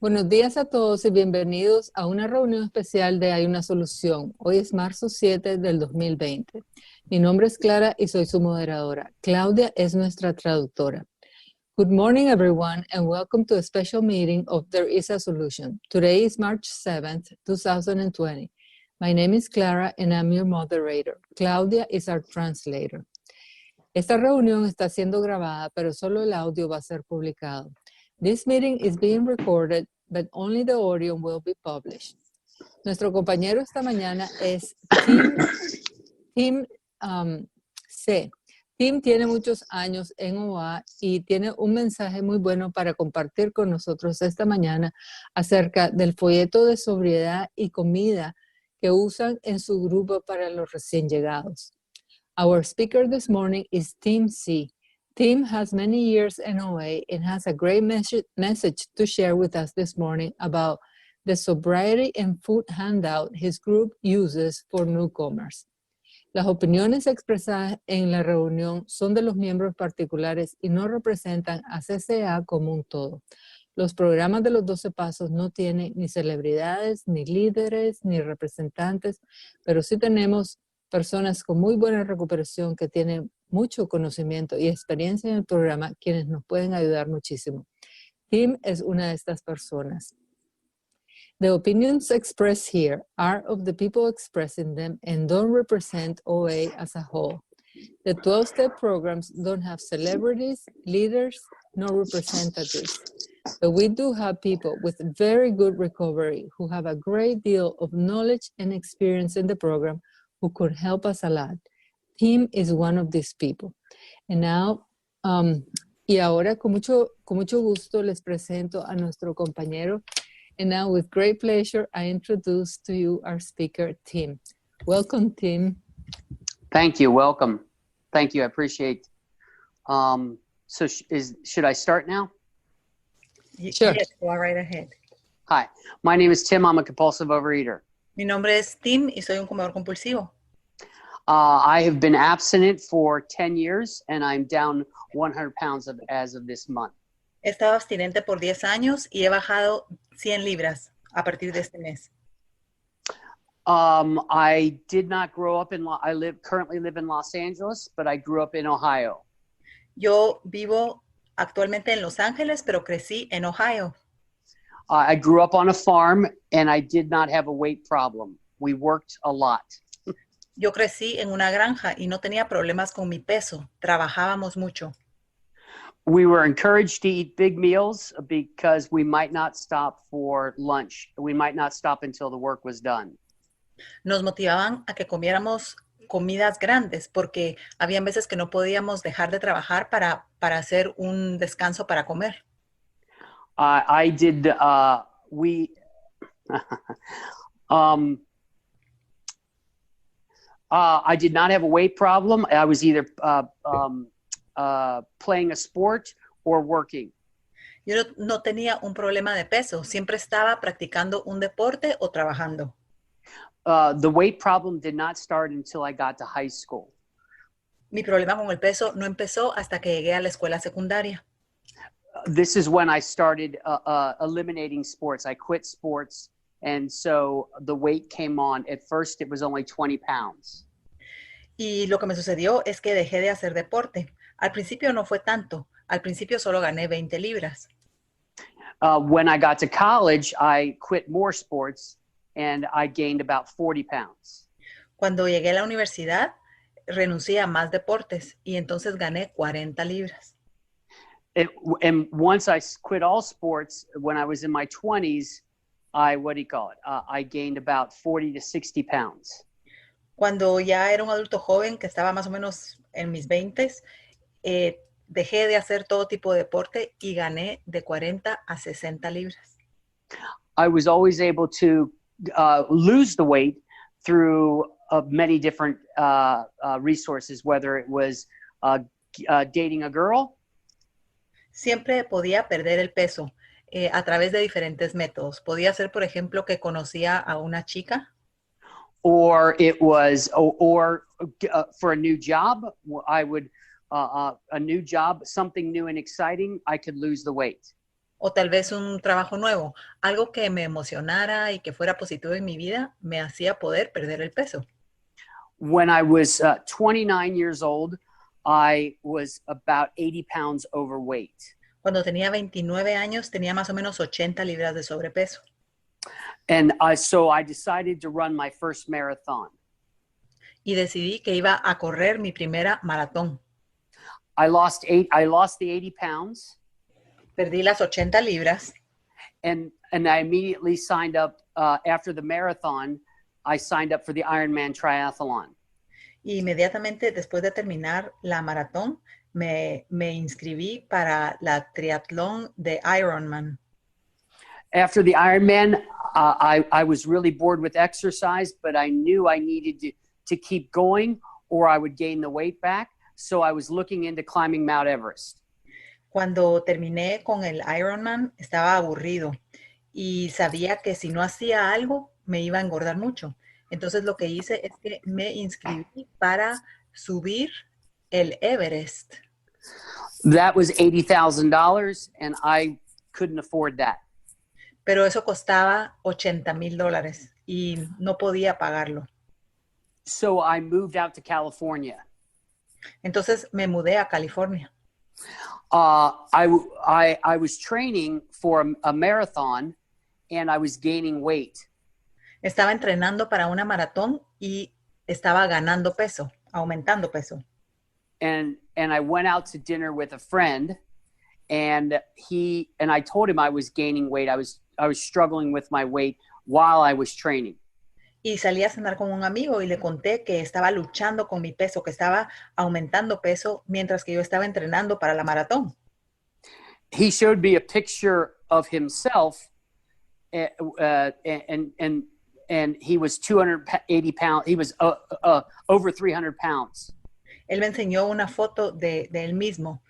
Buenos días a todos y bienvenidos a una reunión especial de Hay una Solución. Hoy es marzo 7 del 2020. Mi nombre es Clara y soy su moderadora. Claudia es nuestra traductora. Good morning, everyone, and welcome to a special meeting of There is a Solution. Today is March 7th, 2020. My name is Clara and I'm your moderator. Claudia is our translator. Esta reunión está siendo grabada, pero solo el audio va a ser publicado. This meeting is being recorded, but only the audio will be published. Nuestro compañero esta mañana es Tim C. Tim tiene muchos años en OA y tiene un mensaje muy bueno para compartir con nosotros esta mañana acerca del folleto de sobriedad y comida que usan en su grupo para los recién llegados. Our speaker this morning is Tim C. Tim has many years in OA and has a great message to share with us this morning about the sobriety and food handout his group uses for newcomers. Las opiniones expresadas en la reunión son de los miembros particulares y no representan a CCA como un todo. Los programas de los 12 Pasos no tienen ni celebridades, ni líderes, ni representantes, pero sí tenemos personas con muy buena recuperación que tienen mucho conocimiento y experiencia en el programa, quienes nos pueden ayudar muchísimo. Tim es una de estas personas. The opinions expressed here are of the people expressing them and don't represent OA as a whole. The 12-step programs don't have celebrities, leaders, nor representatives. But we do have people with very good recovery who have a great deal of knowledge and experience in the program who could help us a lot. Tim is one of these people. And now, y ahora con mucho gusto les presento a nuestro compañero. And now with great pleasure, I introduce to you our speaker, Tim. Welcome, Tim. Thank you, welcome. Thank you, I appreciate. So should I start now? Sure. Yes, go right ahead. Hi, my name is Tim, I'm a compulsive overeater. Mi nombre es Tim y soy un comedor compulsivo. I have been abstinent for 10 years and I'm down 100 pounds as of this month. He estado abstinente por 10 años y he bajado 100 libras a partir de este mes. I did not grow up currently live in Los Angeles, but I grew up in Ohio. Yo vivo actualmente en Los Ángeles, pero crecí en Ohio. I grew up on a farm and I did not have a weight problem. We worked a lot. Yo crecí en una granja y no tenía problemas con mi peso. Trabajábamos mucho. We were encouraged to eat big meals because we might not stop for lunch. We might not stop until the work was done. Nos motivaban a que comiéramos comidas grandes porque habían veces que no podíamos dejar de trabajar para hacer un descanso para comer. I did not have a weight problem. I was either playing a sport or working. Yo no tenía un problema de peso. Siempre estaba practicando un deporte o trabajando. The weight problem did not start until I got to high school. Mi problema con el peso no empezó hasta que llegué a la escuela secundaria. This is when I started eliminating sports. I quit sports. And so the weight came on. At first, it was only 20 pounds. Y lo que me sucedió es que dejé de hacer deporte. Al principio no fue tanto. Al principio solo gané 20 libras. When I got to college, I quit more sports and I gained about 40 pounds. Cuando llegué a la universidad, renuncié a más deportes y entonces gané 40 libras. And once I quit all sports, when I was in my 20s, I gained about 40 to 60 pounds. Cuando ya era un adulto joven, que estaba más o menos en mis 20s, dejé de hacer todo tipo de deporte y gané de 40 a 60 libras. I was always able to lose the weight through many different resources, whether it was dating a girl. Siempre podía perder el peso a través de diferentes métodos. Podía ser, por ejemplo, que conocía a una chica. Or it was, for a new job, a new job, something new and exciting, I could lose the weight. o tal vez un trabajo nuevo, algo que me emocionara y que fuera positivo en mi vida, me hacía poder perder el peso. When I was 29 years old, I was about 80 pounds overweight. Cuando tenía 29 años, tenía más o menos 80 libras de sobrepeso. And so I decided to run my first marathon. Y decidí que iba a correr mi primera maratón. I lost the 80 pounds. Perdí las 80 libras. And I immediately signed up after the marathon. I signed up for the Ironman triathlon. Y inmediatamente después de terminar la maratón, me inscribí para la triatlón de Ironman. After the Ironman, I was really bored with exercise, but I knew I needed to keep going or I would gain the weight back. So I was looking into climbing Mount Everest. Cuando terminé con el Ironman, estaba aburrido y sabía que si no hacía algo, me iba a engordar mucho. Entonces lo que hice es que me inscribí para subir el Everest. That was $80,000 and I couldn't afford that. Pero eso costaba $80,000 y no podía pagarlo. So I moved out to California. Entonces me mudé a California. I was training for a marathon and I was gaining weight. Estaba entrenando para una maratón y estaba ganando peso, aumentando peso. And I went out to dinner with a friend and I told him I was gaining weight. I was struggling with my weight while I was training. Y salí a cenar con un amigo y le conté que estaba luchando con mi peso, que estaba aumentando peso mientras que yo estaba entrenando para la maratón. He showed me a picture of himself and he was 280 pounds. He was over 300 pounds. Él me enseñó una foto de él mismo.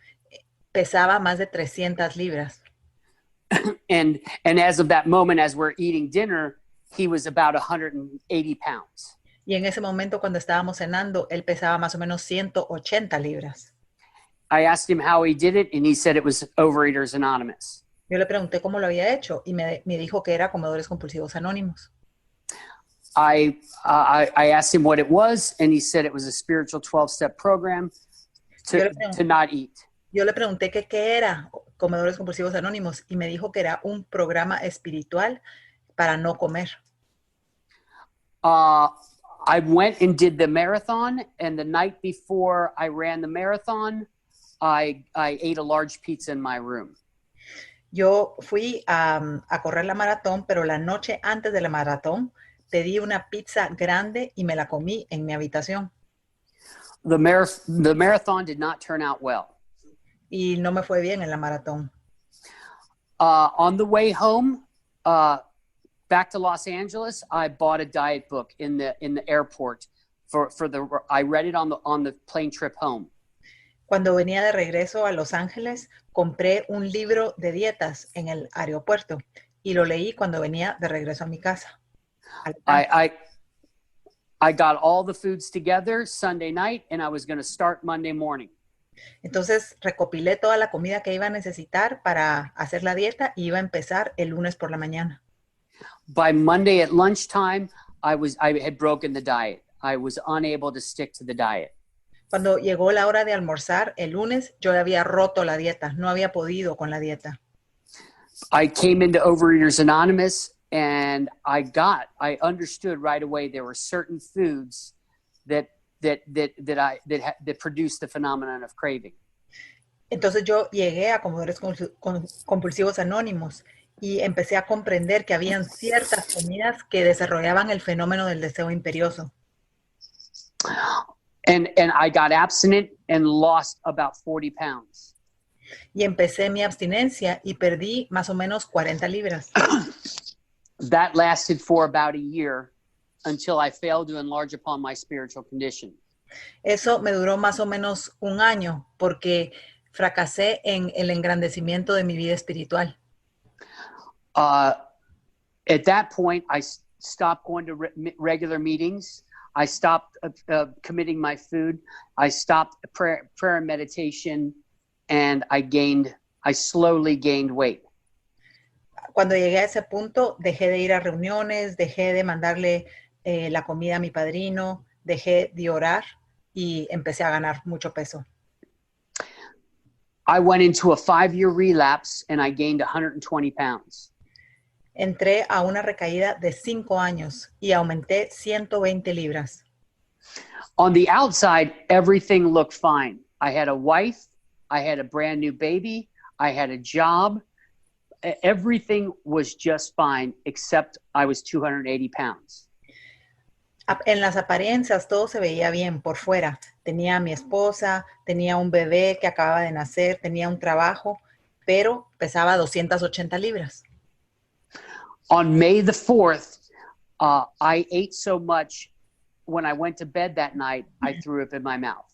Pesaba más de 300 libras. And as of that moment, as we're eating dinner, he was about 180 pounds. Y en ese momento, cuando estábamos cenando, él pesaba más o menos 180 libras. I asked him how he did it, and he said it was Overeaters Anonymous. Yo le pregunté cómo lo había hecho y me dijo que era Comedores Compulsivos Anónimos. I asked him what it was, and he said it was a spiritual 12-step program to not eat. Yo le pregunté qué era Comedores Compulsivos Anónimos y me dijo que era un programa espiritual para no comer. I went and did the marathon, and the night before I ran the marathon, I ate a large pizza in my room. Yo fui a correr la maratón, pero la noche antes de la maratón pedí una pizza grande y me la comí en mi habitación. The marathon did not turn out well. Y no me fue bien en la maratón. On the way home, back to Los Angeles, I bought a diet book in the airport I read it on the plane trip home. Cuando venía de regreso a Los Ángeles, compré un libro de dietas en el aeropuerto y lo leí cuando venía de regreso a mi casa. I got all the foods together Sunday night and I was going to start Monday morning. Entonces recopilé toda la comida que iba a necesitar para hacer la dieta y iba a empezar el lunes por la mañana. By Monday at lunchtime, I had broken the diet. I was unable to stick to the diet. Cuando llegó la hora de almorzar el lunes, yo había roto la dieta, no había podido con la dieta. I came into Overeaters Anonymous and I understood right away there were certain foods that produce the phenomenon of craving. Entonces yo llegué a Comedores Compulsivos Anónimos y empecé a comprender que habían ciertas comidas que desarrollaban el fenómeno del deseo imperioso. And I got abstinent and lost about 40 pounds. Y empecé mi abstinencia y perdí más o menos 40 libras. That lasted for about a year until I failed to enlarge upon my spiritual condition. Eso me duró más o menos un año porque fracasé en el engrandecimiento de mi vida espiritual. At that point, I stopped going to regular meetings. I stopped committing my food. I stopped prayer and meditation, and I slowly gained weight. Cuando llegué a ese punto, dejé de ir a reuniones, dejé de mandarle la comida a mi padrino, dejé de orar y empecé a ganar mucho peso. I went into a 5-year relapse and I gained 120 pounds. Entré a una recaída de 5 años y aumenté 120 libras. On the outside, everything looked fine. I had a wife, I had a brand new baby, I had a job. Everything was just fine, except I was 280 pounds. En las apariencias todo se veía bien por fuera. Tenía a mi esposa, tenía un bebé que acababa de nacer, tenía un trabajo, pero pesaba 280 libras. On May the 4th, I ate so much, when I went to bed that night, I threw up in my mouth.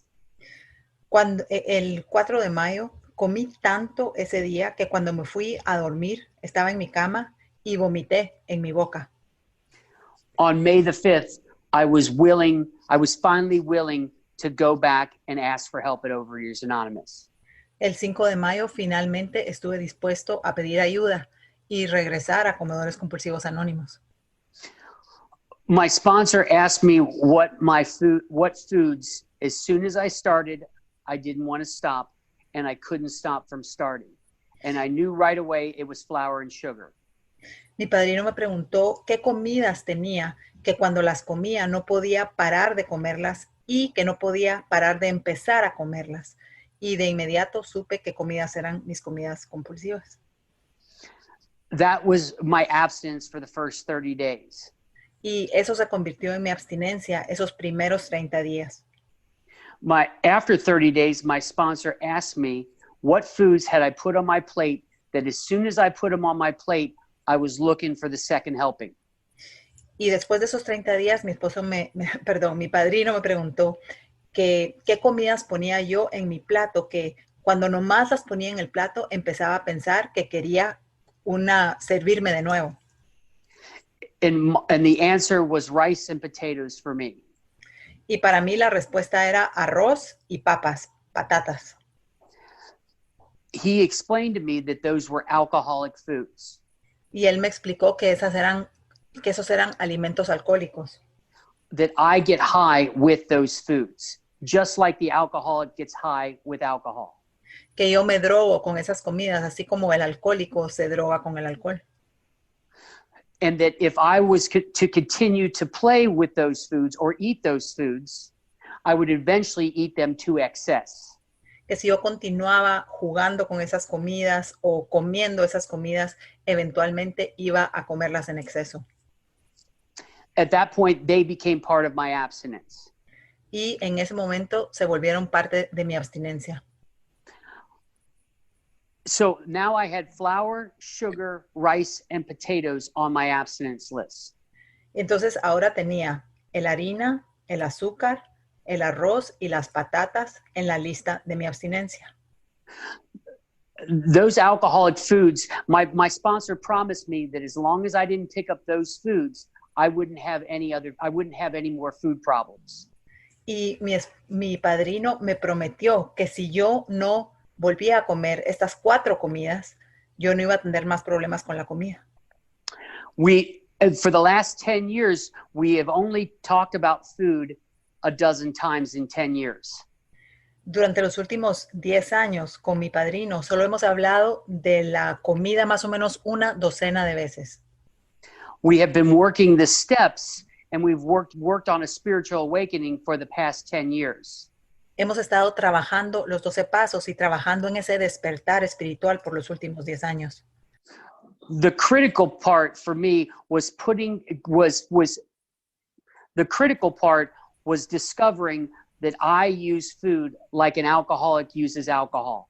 El 4 de mayo comí tanto ese día que cuando me fui a dormir estaba en mi cama y vomité en mi boca. On May the 5th, I was finally willing to go back and ask for help at Overeaters Anonymous. El 5 de mayo finalmente estuve dispuesto a pedir ayuda y regresar a Comedores Compulsivos Anónimos. My sponsor asked me what foods, as soon as I started, I didn't want to stop, and I couldn't stop from starting. And I knew right away it was flour and sugar. Mi padrino me preguntó qué comidas tenía, que cuando las comía no podía parar de comerlas y que no podía parar de empezar a comerlas. Y de inmediato supe qué comidas eran mis comidas compulsivas. That was my abstinence for the first 30 days. Y eso se convirtió en mi abstinencia esos primeros 30 días. After 30 days, my sponsor asked me what foods had I put on my plate that as soon as I put them on my plate, I was looking for the second helping. Y después de esos 30 días, mi padrino me preguntó que qué comidas ponía yo en mi plato, que cuando nomás las ponía en el plato, empezaba a pensar que quería servirme de nuevo. And the answer was rice and potatoes for me. Y para mí la respuesta era arroz y patatas. He explained to me that those were alcoholic foods. Y él me explicó que esos eran alimentos alcohólicos. That I get high with those foods, just like the alcoholic gets high with alcohol. Que yo me drogo con esas comidas, así como el alcohólico se droga con el alcohol. And that if I was to continue to play with those foods or eat those foods, I would eventually eat them to excess. Que si yo continuaba jugando con esas comidas o comiendo esas comidas, eventualmente iba a comerlas en exceso. At that point, they became part of my abstinence. Y en ese momento se volvieron parte de mi abstinencia. So now I had flour, sugar, rice, and potatoes on my abstinence list. Entonces ahora tenía la harina, el azúcar, el arroz y las patatas en la lista de mi abstinencia. Those alcoholic foods, my sponsor promised me that as long as I didn't pick up those foods, I wouldn't have any more food problems. Y mi padrino me prometió que si yo no volvía a comer estas 4 comidas, yo no iba a tener más problemas con la comida. For the last 10 years, we have only talked about food a dozen times in 10 years. Durante los últimos 10 años con mi padrino solo hemos hablado de la comida más o menos una docena de veces. We have been working the steps and we've worked on a spiritual awakening for the past 10 years. Hemos estado trabajando los 12 pasos y trabajando en ese despertar espiritual por los últimos 10 años. The critical part for me was discovering that I use food like an alcoholic uses alcohol.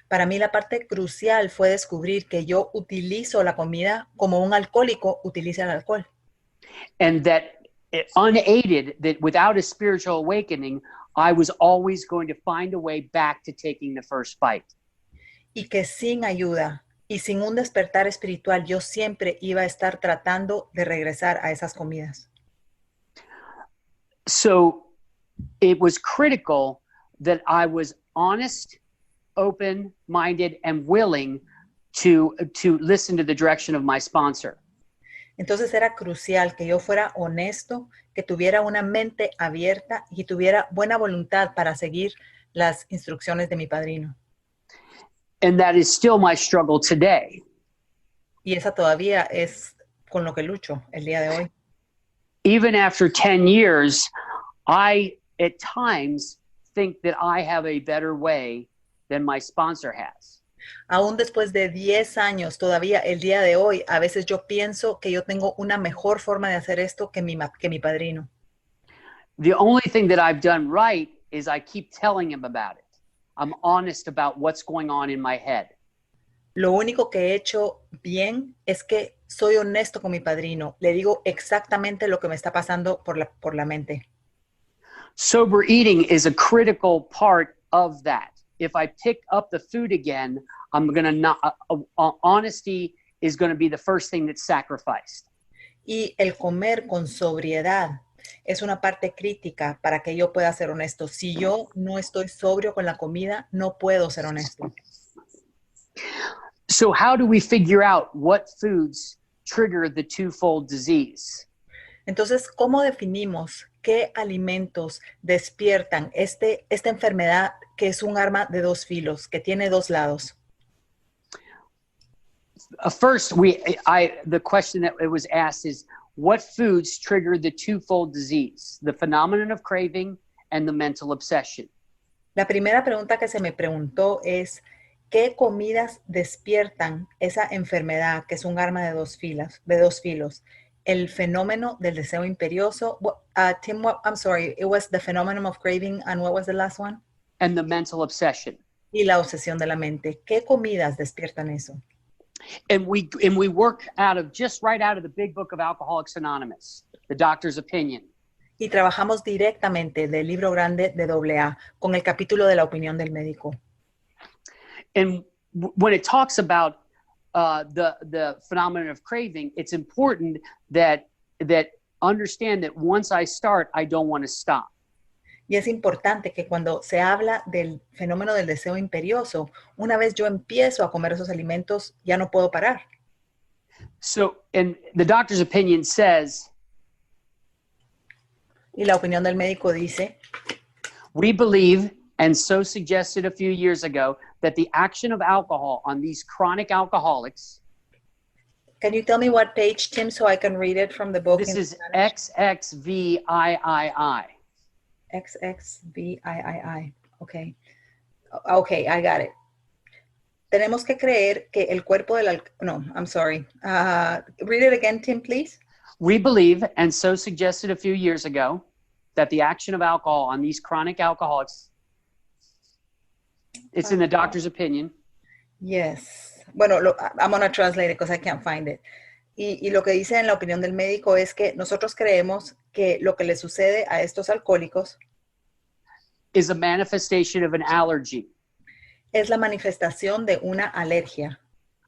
Para mí la parte crucial fue descubrir que yo utilizo la comida como un alcohólico utiliza el alcohol. And that unaided, that without a spiritual awakening, I was always going to find a way back to taking the first bite. Y que sin ayuda y sin un despertar espiritual, yo siempre iba a estar tratando de regresar a esas comidas. So it was critical that I was honest, open-minded, and willing to listen to the direction of my sponsor. Entonces era crucial que yo fuera honesto, que tuviera una mente abierta y tuviera buena voluntad para seguir las instrucciones de mi padrino. And that is still my struggle today. Y esa todavía es con lo que lucho el día de hoy. Even after 10 years, I at times think that I have a better way than my sponsor has. Aún después de 10 años, todavía el día de hoy, a veces yo pienso que yo tengo una mejor forma de hacer esto que mi padrino. The only thing that I've done right is I keep telling him about it. I'm honest about what's going on in my head. Lo único que he hecho bien es que soy honesto con mi padrino. Le digo exactamente lo que me está pasando por la mente. Sober eating is a critical part of that. If I pick up the food again, I'm going to not, honesty is going to be the first thing that's sacrificed. Y el comer con sobriedad es una parte crítica para que yo pueda ser honesto. Si yo no estoy sobrio con la comida, no puedo ser honesto. So how do we figure out what foods trigger the twofold disease? Entonces, ¿cómo definimos qué alimentos despiertan esta enfermedad que es un arma de dos filos, que tiene dos lados? First, the question that was asked is, what foods trigger the twofold disease, the phenomenon of craving and the mental obsession? La primera pregunta que se me preguntó es, ¿qué comidas despiertan esa enfermedad que es un arma de dos filos? El fenómeno del deseo imperioso. Tim, I'm sorry, it was the phenomenon of craving, and what was the last one? And the mental obsession. Y la obsesión de la mente. ¿Qué comidas despiertan eso? And we work right out of the big book of Alcoholics Anonymous, the doctor's opinion. Y trabajamos directamente del libro grande de AA con el capítulo de la opinión del médico. And when it talks about the phenomenon of craving, it's important that understand that once I start, I don't want to stop. Y es importante que cuando se habla del fenómeno del deseo imperioso, una vez yo empiezo a comer esos alimentos, ya no puedo parar. So, and the doctor's opinion says, y la opinión del médico dice, we believe, and so suggested a few years ago, that the action of alcohol on these chronic alcoholics. Can you tell me what page, Tim, so I can read it from the book? This is XXVIII. XXVIII. Okay. Okay, I got it. Tenemos que creer que el cuerpo del no, I'm sorry. Read it again, Tim, please. We believe, and so suggested a few years ago, that the action of alcohol on these chronic alcoholics, it's in the doctor's opinion. Yes. Bueno, I'm going to translate it because I can't find it. Y lo que dice en la opinión del médico es que nosotros creemos que lo que le sucede a estos alcohólicos is a manifestation of an allergy. Es la manifestación de una alergia.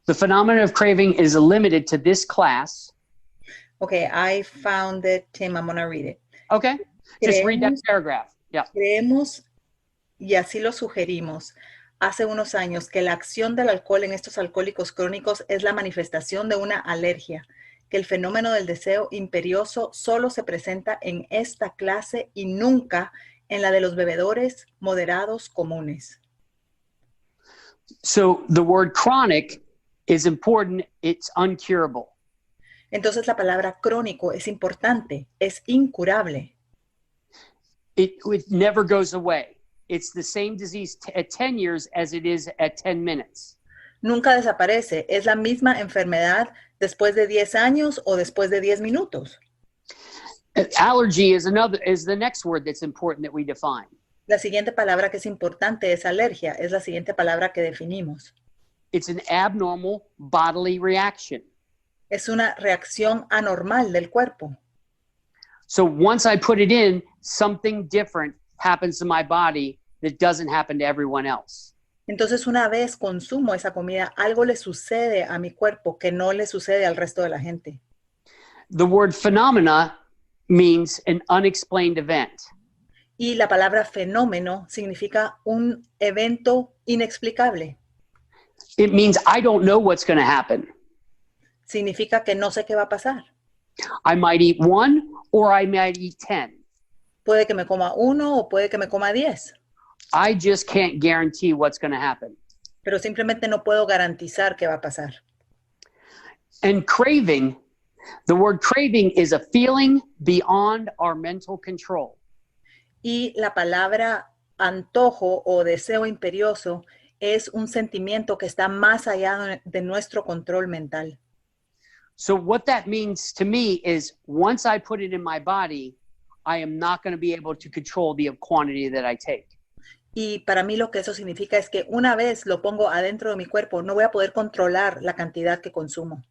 The phenomenon of craving is limited to this class. Okay, I found it, Tim. I'm going to read it. Okay, just read that paragraph. Yeah. Creemos, y así lo sugerimos, hace unos años, que la acción del alcohol en estos alcohólicos crónicos es la manifestación de una alergia, que el fenómeno del deseo imperioso solo se presenta en esta clase y nunca en la de los bebedores moderados comunes. So the word chronic is important, it's uncurable. Entonces la palabra crónico es importante, es incurable. It never goes away. It's the same disease at 10 years as it is at 10 minutes. Nunca desaparece. Es la misma enfermedad después de 10 años o después de 10 minutos. Allergy is the next word that's important that we define. La siguiente palabra que es importante es alergia. Es la siguiente palabra que definimos. It's an abnormal bodily reaction. Es una reacción anormal del cuerpo. So once I put it in, something different happens to my body that doesn't happen to everyone else. Entonces, una vez consumo esa comida, algo le sucede a mi cuerpo que no le sucede al resto de la gente. The word phenomena means an unexplained event. Y la palabra fenómeno significa un evento inexplicable. It means I don't know what's going to happen. Significa que no sé qué va a pasar. I might eat 1 or I might eat 10. Puede que me coma 1 o puede que me coma 10. I just can't guarantee what's going to happen. Pero simplemente no puedo garantizar qué va a pasar. And craving, the word craving is a feeling beyond our mental control. Y la palabra antojo o deseo imperioso es un sentimiento que está más allá de nuestro control mental. So what that means to me is once I put it in my body, I am not going to be able to control the quantity that I take. Y para mí lo que eso significa es que una vez lo pongo adentro de mi cuerpo, no voy a poder controlar la cantidad que consumo.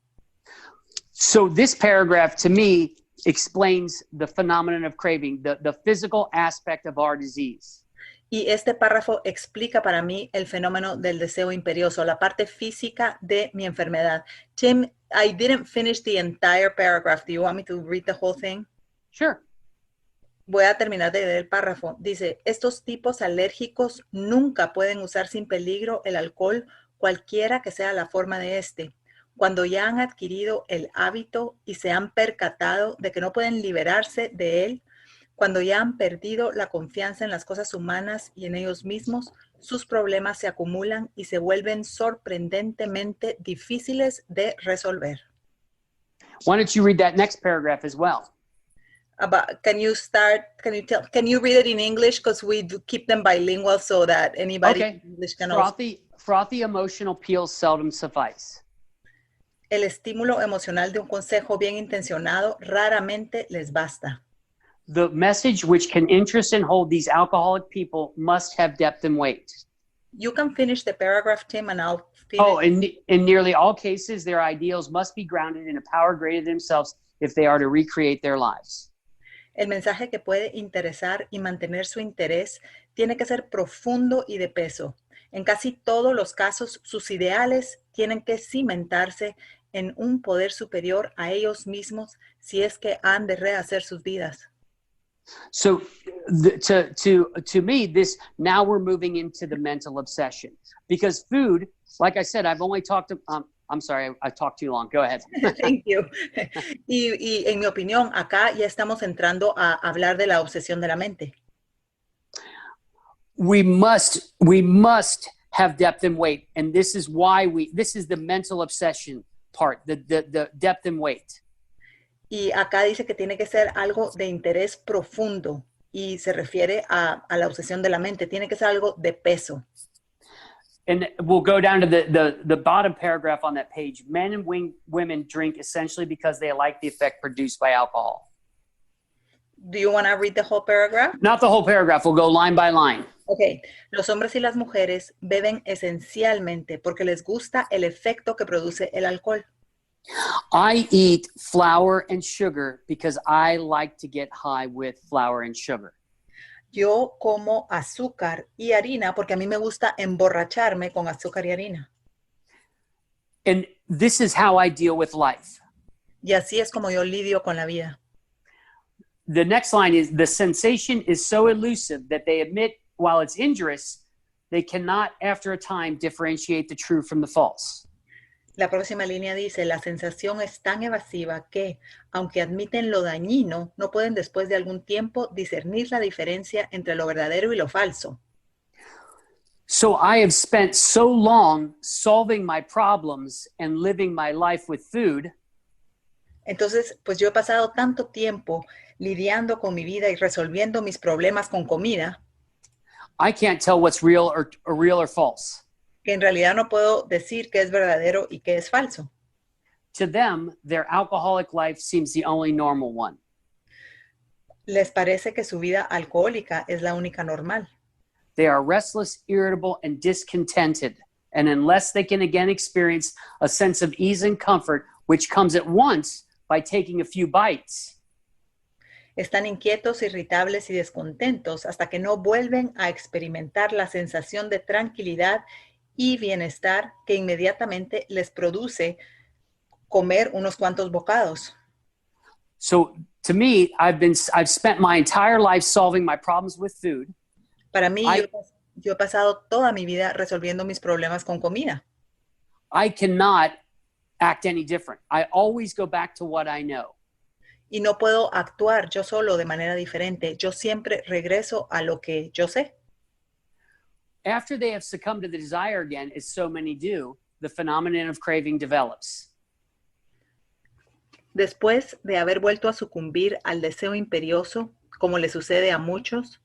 So this paragraph to me explains the phenomenon of craving, the physical aspect of our disease. Y este párrafo explica para mí el fenómeno del deseo imperioso, la parte física de mi enfermedad. Tim, I didn't finish the entire paragraph. Do you want me to read the whole thing? Sure. Voy a terminar de leer el párrafo. Dice, estos tipos alérgicos nunca pueden usar sin peligro el alcohol, cualquiera que sea la forma de este. Cuando ya han adquirido el hábito y se han percatado de que no pueden liberarse de él, cuando ya han perdido la confianza en las cosas humanas y en ellos mismos, sus problemas se acumulan y se vuelven sorprendentemente difíciles de resolver. Why don't you read that next paragraph as well? Can you read it in English? Because we do keep them bilingual so that anybody in English can also. Frothy emotional peels seldom suffice. El estímulo emocional de un consejo bien intencionado raramente les basta. The message which can interest and hold these alcoholic people must have depth and weight. You can finish the paragraph, Tim, and I'll finish. Oh, in nearly all cases, their ideals must be grounded in a power greater than themselves if they are to recreate their lives. El mensaje que puede interesar y mantener su interés tiene que ser profundo y de peso. En casi todos los casos, sus ideales tienen que cimentarse en un poder superior a ellos mismos si es que han de rehacer sus vidas. So to me, this now we're moving into the mental obsession because food, like I said, I've only talked to, I'm sorry, I talked too long. Go ahead. Thank you. Y en mi opinión, acá ya estamos entrando a hablar de la obsesión de la mente. We must have depth and weight. And this is why this is the mental obsession part, the depth and weight. Y acá dice que tiene que ser algo de interés profundo y se refiere a la obsesión de la mente. Tiene que ser algo de peso. And we'll go down to the bottom paragraph on that page. Men and women drink essentially because they like the effect produced by alcohol. Do you want to read the whole paragraph? Not the whole paragraph. We'll go line by line. Okay. Los hombres y las mujeres beben esencialmente porque les gusta el efecto que produce el alcohol. I eat flour and sugar because I like to get high with flour and sugar. Yo como azúcar y harina porque a mí me gusta emborracharme con azúcar y harina. And this is how I deal with life. Y así es como yo lidio con la vida. The next line is, the sensation is so elusive that they admit while it's injurious, they cannot after a time differentiate the true from the false. La próxima línea dice, la sensación es tan evasiva que, aunque admiten lo dañino, no pueden después de algún tiempo discernir la diferencia entre lo verdadero y lo falso. So I have spent so long solving my problems and living my life with food. Entonces, pues yo he pasado tanto tiempo lidiando con mi vida y resolviendo mis problemas con comida. I can't tell what's real or false. Que en realidad no puedo decir qué es verdadero y qué es falso. To them, their alcoholic life seems the only normal one. Les parece que su vida alcohólica es la única normal. They are restless, irritable, and discontented. And unless they can again experience a sense of ease and comfort, which comes at once by taking a few bites. Están inquietos, irritables y descontentos hasta que no vuelven a experimentar la sensación de tranquilidad y bienestar que inmediatamente les produce comer unos cuantos bocados. So to me, I've spent my entire life solving my problems with food. Para mí, yo he pasado toda mi vida resolviendo mis problemas con comida. I cannot act any different. I always go back to what I know. Y no puedo actuar yo solo de manera diferente. Yo siempre regreso a lo que yo sé. After they have succumbed to the desire again, as so many do, the phenomenon of craving develops. Después de haber vuelto a sucumbir al deseo imperioso, como le sucede a muchos,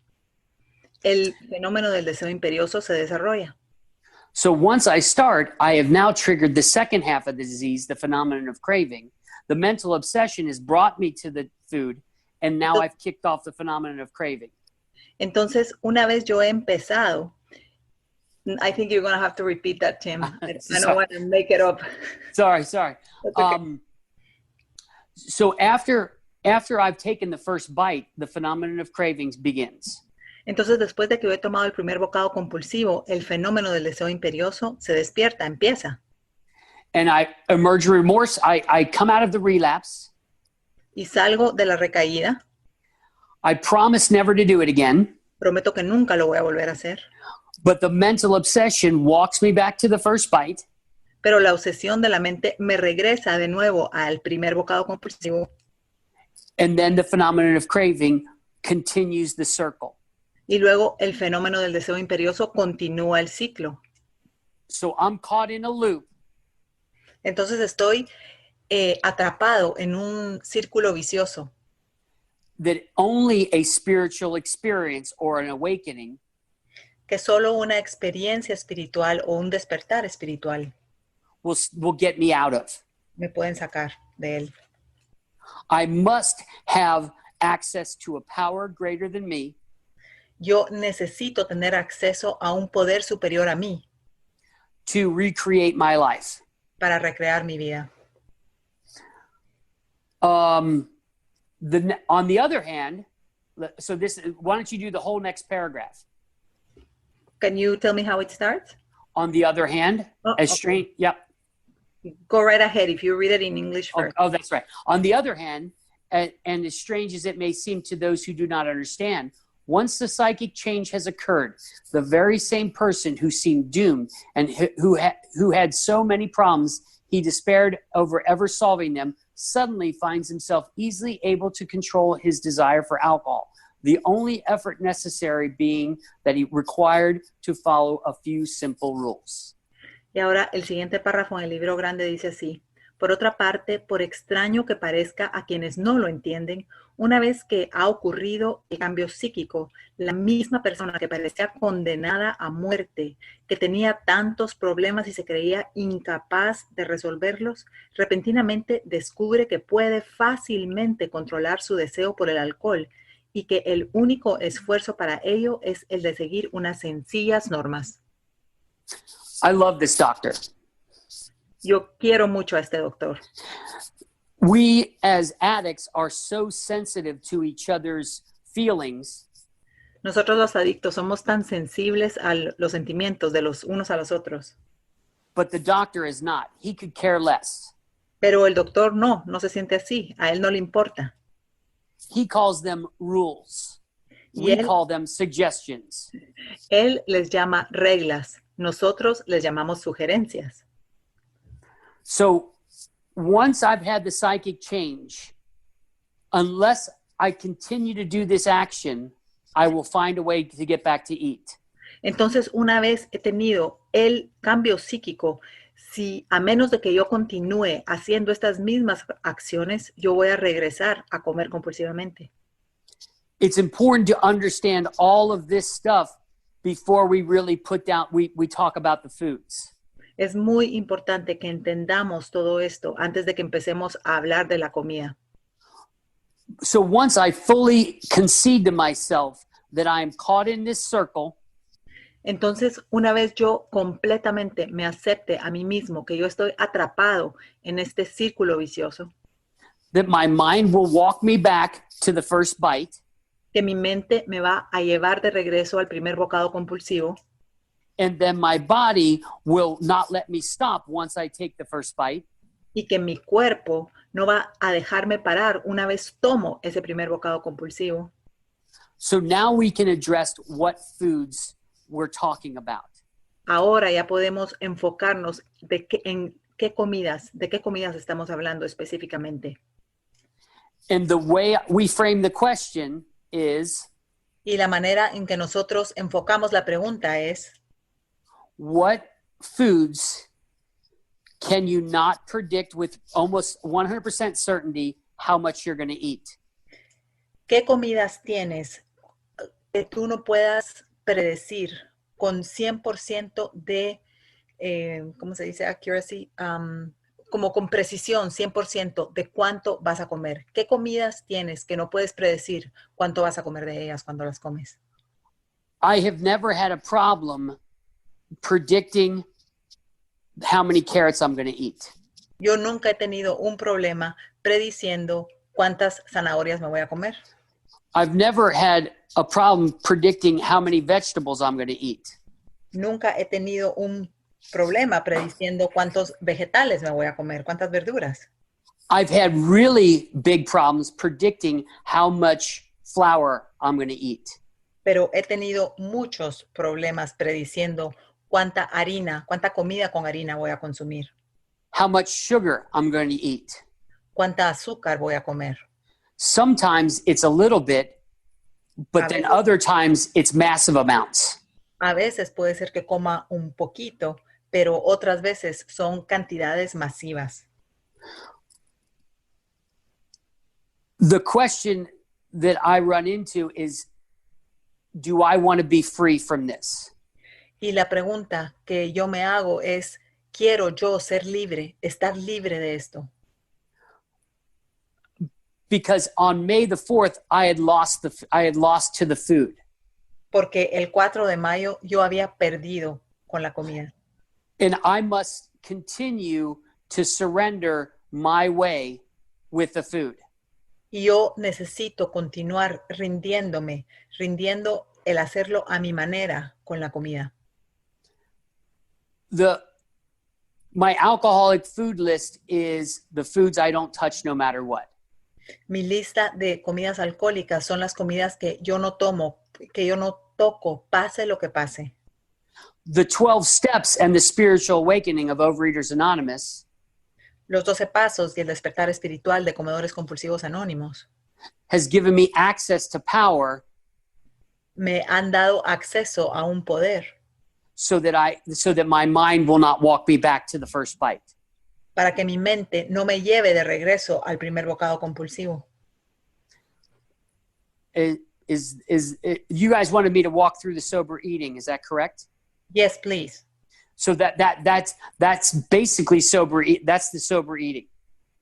el fenómeno del deseo imperioso se desarrolla. So once I start, I have now triggered the second half of the disease, the phenomenon of craving. The mental obsession has brought me to the food, and now I've kicked off the phenomenon of craving. Entonces, una vez yo he empezado, I think you're going to have to repeat that, Tim. I don't want to make it up. Sorry. That's okay. So after I've taken the first bite, the phenomenon of cravings begins. Entonces, después de que yo he tomado el primer bocado compulsivo, el fenómeno del deseo imperioso se despierta, empieza. And I emerge remorse. I come out of the relapse. Y salgo de la recaída. I promise never to do it again. Prometo que nunca lo voy a volver a hacer. But the mental obsession walks me back to the first bite. Pero la obsesión de la mente me regresa de nuevo al primer bocado compulsivo. And then the phenomenon of craving continues the circle. Y luego el fenómeno del deseo imperioso continúa el ciclo. So I'm caught in a loop. Entonces estoy atrapado en un círculo vicioso. That only a spiritual experience or an awakening Que solo una experiencia espiritual o un despertar espiritual will get me out of. me pueden sacar de él. I must have access to a power greater than me. Yo necesito tener acceso a un poder superior a mí To recreate my life. para recrear mi vida. On the other hand, so why don't you do the whole next paragraph? Can you tell me how it starts? On the other hand, as okay. strange, yep. Go right ahead if you read it in English first. Oh, that's right. On the other hand, and as strange as it may seem to those who do not understand, once the psychic change has occurred, the very same person who seemed doomed and who had so many problems he despaired over ever solving them, suddenly finds himself easily able to control his desire for alcohol. The only effort necessary being that he required to follow a few simple rules. Y ahora el siguiente párrafo en el libro grande dice así. Por otra parte, por extraño que parezca a quienes no lo entienden, una vez que ha ocurrido el cambio psíquico, la misma persona que parecía condenada a muerte, que tenía tantos problemas y se creía incapaz de resolverlos, repentinamente descubre que puede fácilmente controlar su deseo por el alcohol y que el único esfuerzo para ello es el de seguir unas sencillas normas. I love this doctor. Yo quiero mucho a este doctor. We as addicts are so sensitive to each other's feelings. Nosotros los adictos somos tan sensibles a los sentimientos de los unos a los otros. But the doctor is not. He could care less. Pero el doctor no se siente así. A él no le importa. He calls them rules. We call them suggestions. Él les llama reglas. Nosotros les llamamos sugerencias. So once I've had the psychic change, unless I continue to do this action, I will find a way to get back to eat. Entonces, una vez he tenido el cambio psíquico, si a menos de que yo continúe haciendo estas mismas acciones, yo voy a regresar a comer compulsivamente. It's important to understand all of this stuff before we really we talk about the foods. Es muy importante que entendamos todo esto antes de que empecemos a hablar de la comida. So once I fully concede to myself that I am caught in this circle, entonces, una vez yo completamente me acepte a mí mismo que yo estoy atrapado en este círculo vicioso, that my mind will walk me back to the first bite, que mi mente me va a llevar de regreso al primer bocado compulsivo, and then my body will not let me stop once I take the first bite, y que mi cuerpo no va a dejarme parar una vez tomo ese primer bocado compulsivo. So now we can address what foods we're talking about. Ahora ya podemos enfocarnos de qué comidas estamos hablando específicamente. And the way we frame the question is, Y la manera en que nosotros enfocamos la pregunta es, what foods can you not predict with almost 100% certainty how much you're going to eat? ¿qué comidas tienes que tú no puedas predecir con 100% de, ¿cómo se dice? Accuracy, como con precisión, 100% de cuánto vas a comer. ¿Qué comidas tienes que no puedes predecir cuánto vas a comer de ellas cuando las comes? I have never had a problem predicting how many carrots I'm going to eat. Yo nunca he tenido un problema prediciendo cuántas zanahorias me voy a comer. I've never had a problem predicting how many vegetables I'm going to eat. Nunca he tenido un problema prediciendo cuántos vegetales me voy a comer, cuántas verduras. I've had really big problems predicting how much flour I'm going to eat. Pero he tenido muchos problemas prediciendo cuánta harina, cuánta comida con harina voy a consumir. How much sugar I'm going to eat. Cuánta azúcar voy a comer. Sometimes it's a little bit, but then other times it's massive amounts. A veces puede ser que coma un poquito, pero otras veces son cantidades masivas. The question that I run into is, do I want to be free from this? Y la pregunta que yo me hago es, ¿quiero yo ser libre, estar libre de esto? Because on May the 4th, I had lost to the food. Porque el 4 de mayo yo había perdido con la comida. And I must continue to surrender my way with the food. Y yo necesito continuar rindiendo el hacerlo a mi manera con la comida. My alcoholic food list is the foods I don't touch no matter what. Mi lista de comidas alcohólicas son las comidas que yo no tomo, que yo no toco, pase lo que pase. The 12 steps and the spiritual awakening of Overeaters Anonymous Los 12 pasos y el despertar espiritual de comedores compulsivos anónimos has given me access to power me han dado acceso a un poder so that my mind will not walk me back to the first bite. para que mi mente no me lleve de regreso al primer bocado compulsivo. You guys wanted me to walk through the sober eating, is that correct? Yes, please. So that's basically that's the sober eating.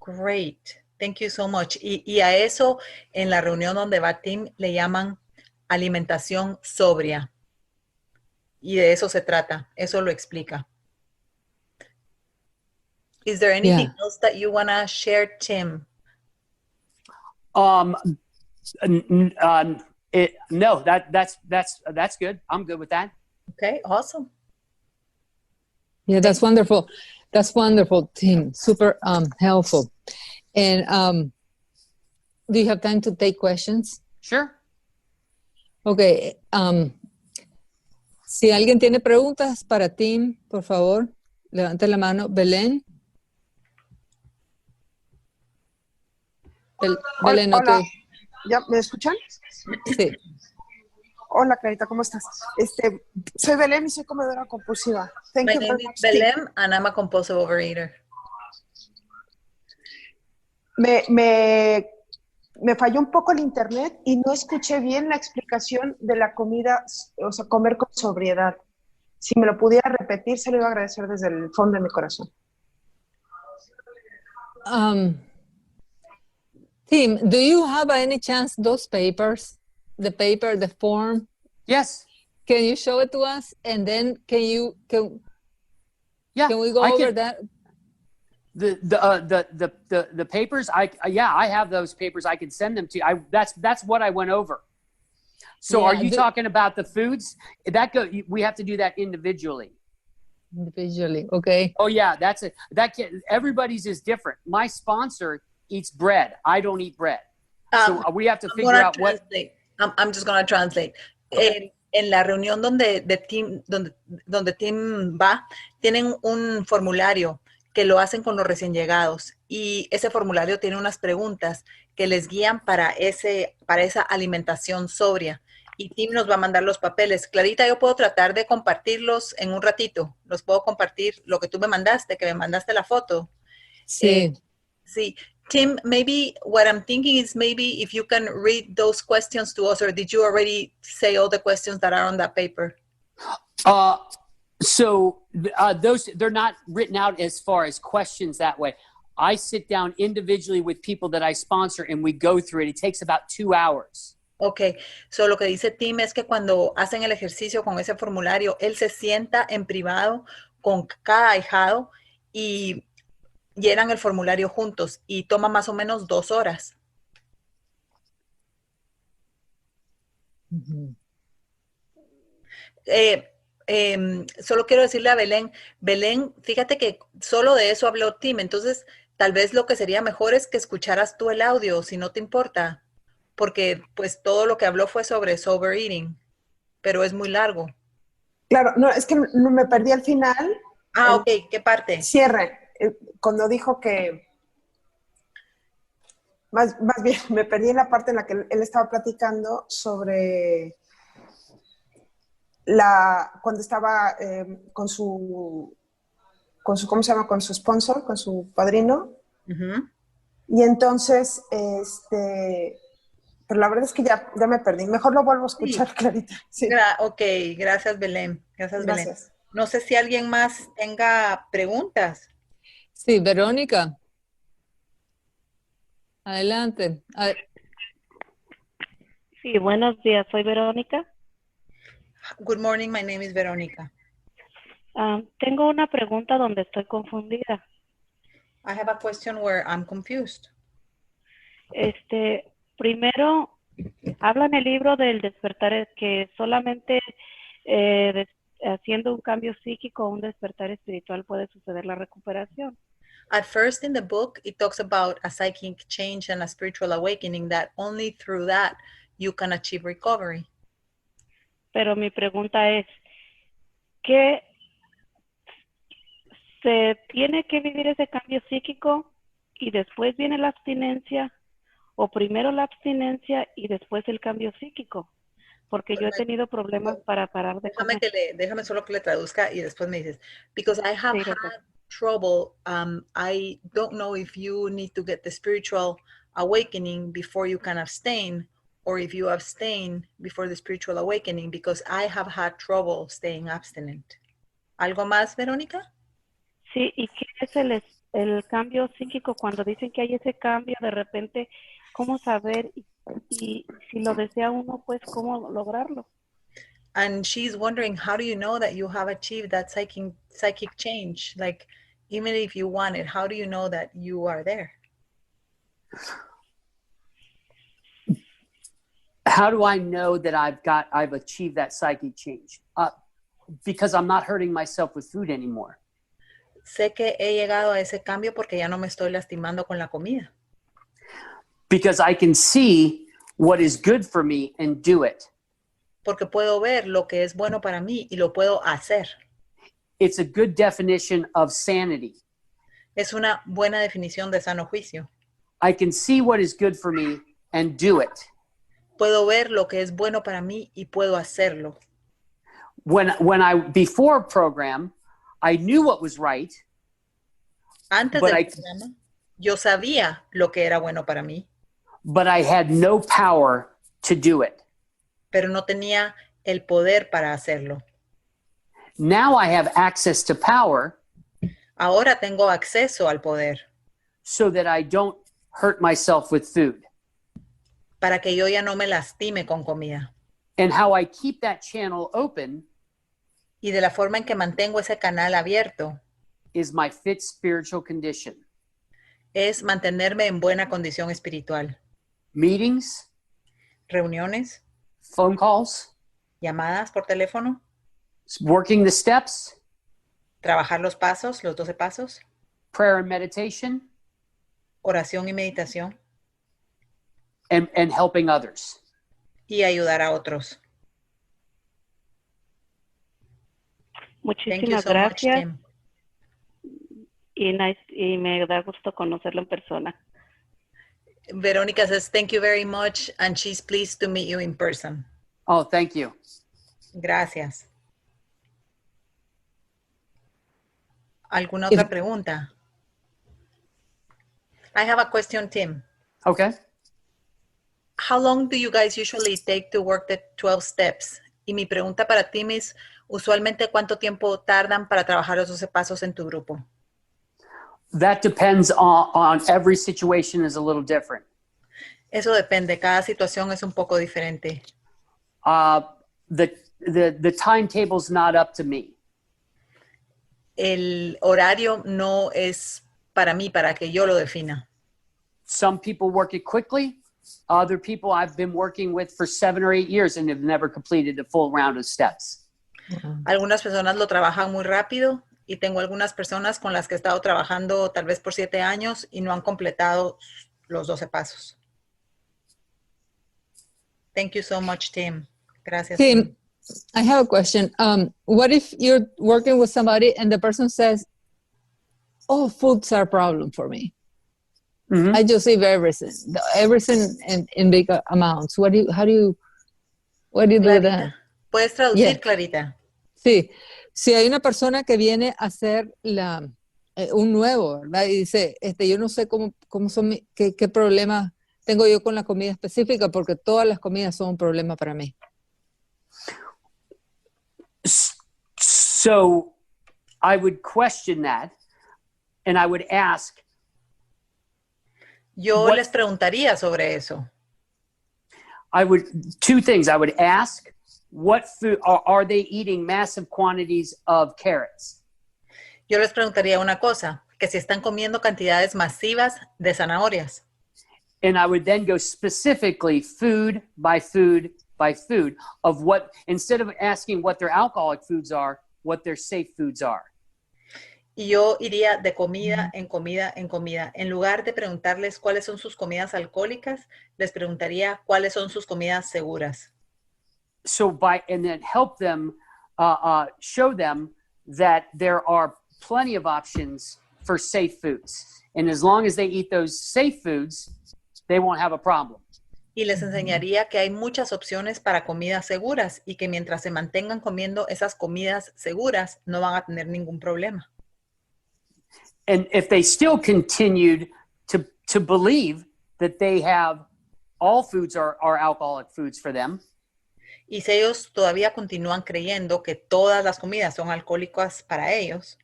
Great. Thank you so much. Y a eso, en la reunión donde va Tim, le llaman alimentación sobria. Y de eso se trata. Eso lo explica. Is there anything else that you want to share, Tim? No, that's good. I'm good with that. Okay, awesome. Yeah, that's wonderful. That's wonderful, Tim. Super helpful. And do you have time to take questions? Sure. Okay. Si alguien tiene preguntas para Tim, por favor, levante la mano. Belén. Belén, Hola. ok. ¿Ya me escuchan? Sí. Hola, Clarita, ¿cómo estás? Soy Belén y soy comedora compulsiva. Thank My you name very is much. Belém and I'm a compulsive overeater. Me falló un poco el internet y no escuché bien la explicación de la comida, o sea, comer con sobriedad. Si me lo pudiera repetir, se lo iba a agradecer desde el fondo de mi corazón. Tim, do you have by any chance those papers? The paper, the form? Yes. Can you show it to us? And then can we go over that? The papers, I have those papers. I can send them to you. That's what I went over. So Yeah, are you talking about the foods? We have to do that individually. Individually, okay. Oh yeah, everybody's is different. My sponsor eats bread. I don't eat bread. So we have to figure out what. I'm just going to translate. en la reunión donde Tim va, tienen un formulario que lo hacen con los recién llegados y ese formulario tiene unas preguntas que les guían para esa alimentación sobria. Y Tim nos va a mandar los papeles. Clarita, yo puedo tratar de compartirlos en un ratito. Los puedo compartir, lo que tú me mandaste, que me mandaste la foto. Sí. Sí. Tim, maybe what I'm thinking is maybe if you can read those questions to us, or did you already say all the questions that are on that paper? Those, they're not written out as far as questions that way. I sit down individually with people that I sponsor and we go through it. It takes about 2 hours. Ok, so lo que dice Tim es que cuando hacen el ejercicio con ese formulario, él se sienta en privado con cada ahijado y llenan el formulario juntos y toma más o menos 2 horas. Ujú. Solo quiero decirle a Belén, fíjate que solo de eso habló Tim, entonces tal vez lo que sería mejor es que escucharas tú el audio, si no te importa, porque pues todo lo que habló fue sobre sober eating, pero es muy largo. Claro, no, es que me perdí al final. Ah, ok, ¿qué parte? Cierre, cuando dijo que, más bien, me perdí en la parte en la que él estaba platicando sobre cuando estaba con su, ¿cómo se llama? Con su sponsor, con su padrino. Uh-huh. Y entonces, pero la verdad es que ya me perdí. Mejor lo vuelvo a escuchar, sí. Clarita. Sí. Ok, gracias, Belén. Gracias, Belén. Gracias. No sé si alguien más tenga preguntas. Sí, Verónica. Adelante. Sí, buenos días. Soy Verónica. Good morning, my name is Verónica. Tengo una pregunta donde estoy confundida. I have a question where I'm confused. Primero, habla en el libro del despertar que solamente haciendo un cambio psíquico o un despertar espiritual puede suceder la recuperación. At first in the book, it talks about a psychic change and a spiritual awakening, that only through that you can achieve recovery. Pero mi pregunta es, ¿qué se tiene que vivir ese cambio psíquico y después viene la abstinencia, o primero la abstinencia y después el cambio psíquico? Porque yo he tenido problemas para parar de comer. Déjame solo que le traduzca y después me dices. Because I have had trouble. I don't know if you need to get the spiritual awakening before you can abstain, or if you abstain before the spiritual awakening, because I have had trouble staying abstinent. ¿Algo más, Verónica? Sí, ¿y qué es el cambio psíquico? Cuando dicen que hay ese cambio, de repente, ¿cómo saber? Y si lo desea uno, pues, ¿cómo lograrlo? And she's wondering, how do you know that you have achieved that psychic change? Like, even if you want it, how do you know that you are there? How do I know that I've achieved that psychic change? Because I'm not hurting myself with food anymore. Sé que he llegado a ese cambio porque ya no me estoy lastimando con la comida. Because I can see what is good for me and do it. Porque puedo ver lo que es bueno para mí y lo puedo hacer. It's a good definition of sanity. Es una buena definición de sano juicio. I can see what is good for me and do it. Puedo ver lo que es bueno para mí y puedo hacerlo. Before program, I knew what was right. Antes del programa, yo sabía lo que era bueno para mí. But I had no power to do it. Pero no tenía el poder para hacerlo. Now I have access to power. Ahora tengo acceso al poder. So that I don't hurt myself with food. Para que yo ya no me lastime con comida. And how I keep that channel open. Y de la forma en que mantengo ese canal abierto. Is my fit spiritual condition. Es mantenerme en buena condición espiritual. Meetings. Reuniones. Phone calls. Llamadas por teléfono. Working the steps. Trabajar los pasos, los 12 pasos. Prayer and meditation. Oración y meditación. And helping others. Y ayudar a otros. Thank you Muchísimas so much, gracias Tim. y me da gusto conocerlo en persona. Verónica says, thank you very much, and she's pleased to meet you in person. Oh, thank you. Gracias. ¿Alguna otra pregunta? I have a question, Tim. Okay. How long do you guys usually take to work the 12 steps? Y mi pregunta para Tim es, usualmente, ¿cuánto tiempo tardan para trabajar los 12 pasos en tu grupo? That depends on every situation is a little different. Eso depende, cada situación es un poco diferente. The timetable's not up to me. El horario no es para mí, para que yo lo defina. Some people work it quickly. Other people I've been working with for 7 or 8 years and have never completed the full round of steps. Algunas personas lo trabajan muy rápido y tengo algunas personas con las que he estado trabajando tal vez por 7 años y no han completado los 12 pasos. Thank you so much, Tim. Gracias. Tim, I have a question. What if you're working with somebody and the person says, "Oh, foods are a problem for me. Mm-hmm. I just eat everything in big amounts." How do you do Clarita, that? ¿puedes traducir, Yes. Clarita? Sí, si hay una persona que viene a hacer un nuevo, ¿verdad? Y dice, yo no sé cómo son, qué problemas tengo yo con la comida específica, porque todas las comidas son un problema para mí. So I would question that and I would ask. Yo les preguntaría sobre eso. Two things. I would ask, what food are they eating massive quantities of carrots? Yo les preguntaría una cosa, que si están comiendo cantidades masivas de zanahorias. And I would then go specifically food by food by food of what, instead of asking what their alcoholic foods are, what their safe foods are. Y yo iría de comida en comida en comida. En lugar de preguntarles cuáles son sus comidas alcohólicas, les preguntaría cuáles son sus comidas seguras. And then help them, show them that there are plenty of options for safe foods. And as long as they eat those safe foods, they won't have a problem. Y les enseñaría que hay muchas opciones para comidas seguras y que mientras se mantengan comiendo esas comidas seguras, no van a tener ningún problema. And if they still continued to believe that they have all foods are alcoholic foods for them. Y si ellos todavía continúan creyendo que todas las comidas son alcohólicas para ellos,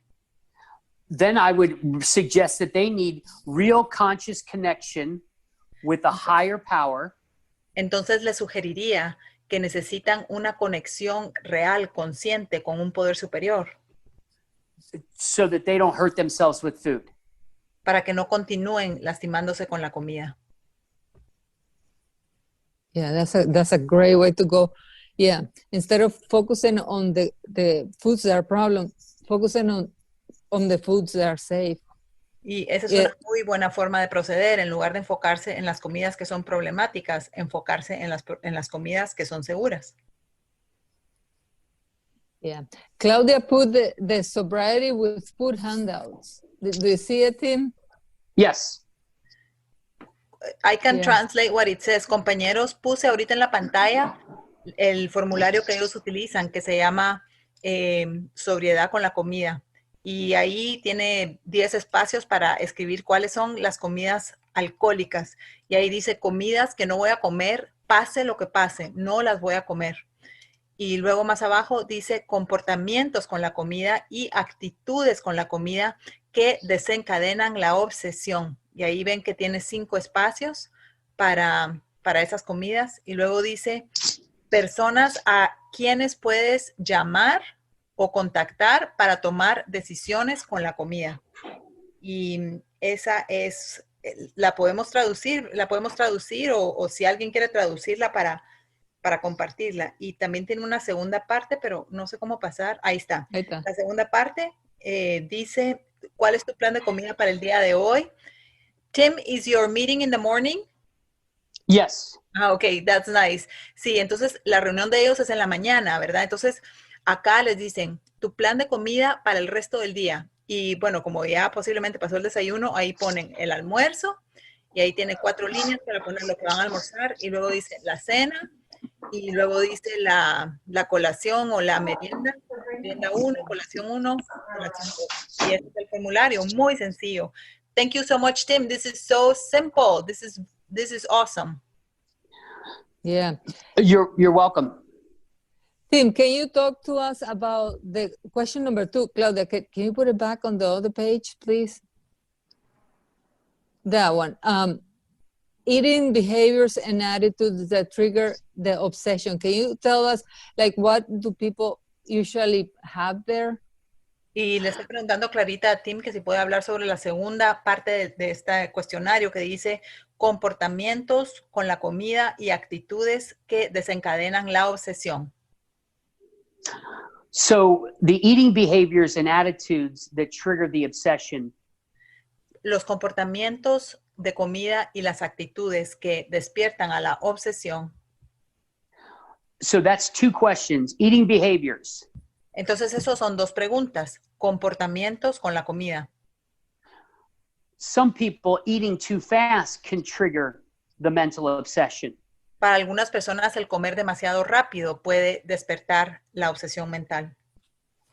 then I would suggest that they need real conscious connection with a higher power. Entonces les sugeriría que necesitan una conexión real, consciente con un poder superior. So that they don't hurt themselves with food. Para que no continúen lastimándose con la comida. Yeah, that's a great way to go. Yeah, instead of focusing on the foods that are problem, focusing on the foods that are safe. Y esa es una muy buena forma de proceder. En lugar de enfocarse en las comidas que son problemáticas, enfocarse en las comidas que son seguras. Yeah. Claudia put the sobriety with food handouts. Do you see it, Tim? Yes. I can translate what it says. Compañeros, puse ahorita en la pantalla el formulario que ellos utilizan, que se llama sobriedad con la comida. Y ahí tiene 10 espacios para escribir cuáles son las comidas alcohólicas. Y ahí dice comidas que no voy a comer, pase lo que pase, no las voy a comer. Y luego más abajo dice comportamientos con la comida y actitudes con la comida que desencadenan la obsesión. Y ahí ven que tiene 5 espacios para esas comidas. Y luego dice personas a quienes puedes llamar o contactar para tomar decisiones con la comida. Y esa es, la podemos traducir o si alguien quiere traducirla para compartirla. Y también tiene una segunda parte, pero no sé cómo pasar. Ahí está. La segunda parte dice, ¿cuál es tu plan de comida para el día de hoy? Tim, is your meeting in the morning? Yes. Ok, that's nice. Sí, entonces la reunión de ellos es en la mañana, ¿verdad? Entonces, acá les dicen, tu plan de comida para el resto del día. Y bueno, como ya posiblemente pasó el desayuno, ahí ponen el almuerzo y ahí tiene 4 líneas para poner lo que van a almorzar y luego dice la cena y luego dice la colación o la merienda. Merienda 1, colación 1, colación 2. Y ese es el formulario, muy sencillo. Thank you so much, Tim. This is so simple. This is awesome. Yeah. You're welcome. Tim, can you talk to us about the question number 2? Claudia, can you put it back on the other page, please? That one. Eating behaviors and attitudes that trigger the obsession. Can you tell us, like, what do people usually have there? Y le estoy preguntando Clarita a Tim que si puede hablar sobre la segunda parte de este cuestionario que dice comportamientos con la comida y actitudes que desencadenan la obsesión. So the eating behaviors and attitudes that trigger the obsession. Los comportamientos de comida y las actitudes que despiertan a la obsesión. So that's 2 questions. Eating behaviors. Entonces, esos son 2 preguntas. Comportamientos con la comida. Some people eating too fast can trigger the mental obsession. Para algunas personas, el comer demasiado rápido puede despertar la obsesión mental.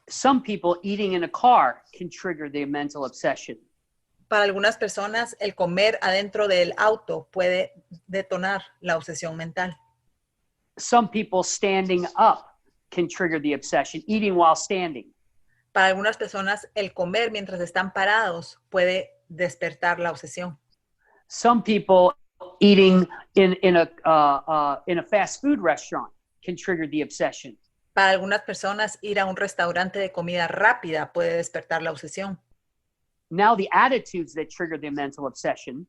Some people eating in a car can trigger the mental obsession. Para algunas personas, el comer adentro del auto puede detonar la obsesión mental. Some people standing up can trigger the obsession, eating while standing. Para algunas personas, el comer mientras están parados puede despertar la obsesión. Some people eating in a fast food restaurant can trigger the obsession. Para algunas personas, ir a un restaurante de comida rápida puede despertar la obsesión. Now the attitudes that trigger the mental obsession.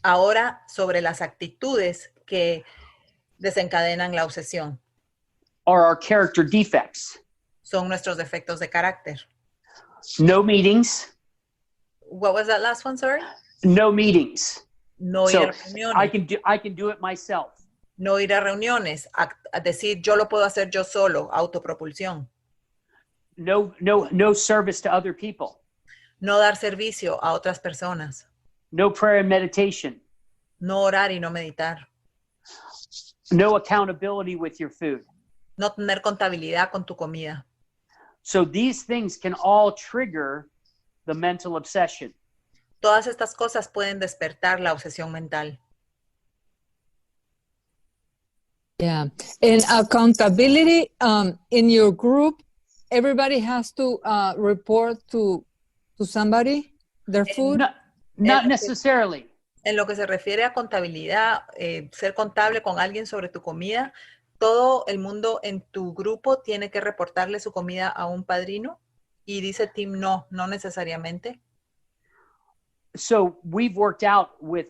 Ahora, sobre las actitudes que desencadenan la obsesión. Are our character defects. Son nuestros defectos de carácter. No meetings. What was that last one, sorry? No meetings. No ir a reuniones. I can do it myself. No ir a reuniones, a decir yo lo puedo hacer yo solo, autopropulsión. No service to other people. No dar servicio a otras personas. No prayer and meditation. No orar y no meditar. No accountability with your food. No tener contabilidad con tu comida. So these things can all trigger the mental obsession. Todas estas cosas pueden despertar la obsesión mental. Yeah. And accountability, in your group, everybody has to report to somebody their food? Not necessarily. En lo que se refiere a contabilidad, ser contable con alguien sobre tu comida, todo el mundo en tu grupo tiene que reportarle su comida a un padrino. Y dice Tim, no necesariamente. So we've worked out with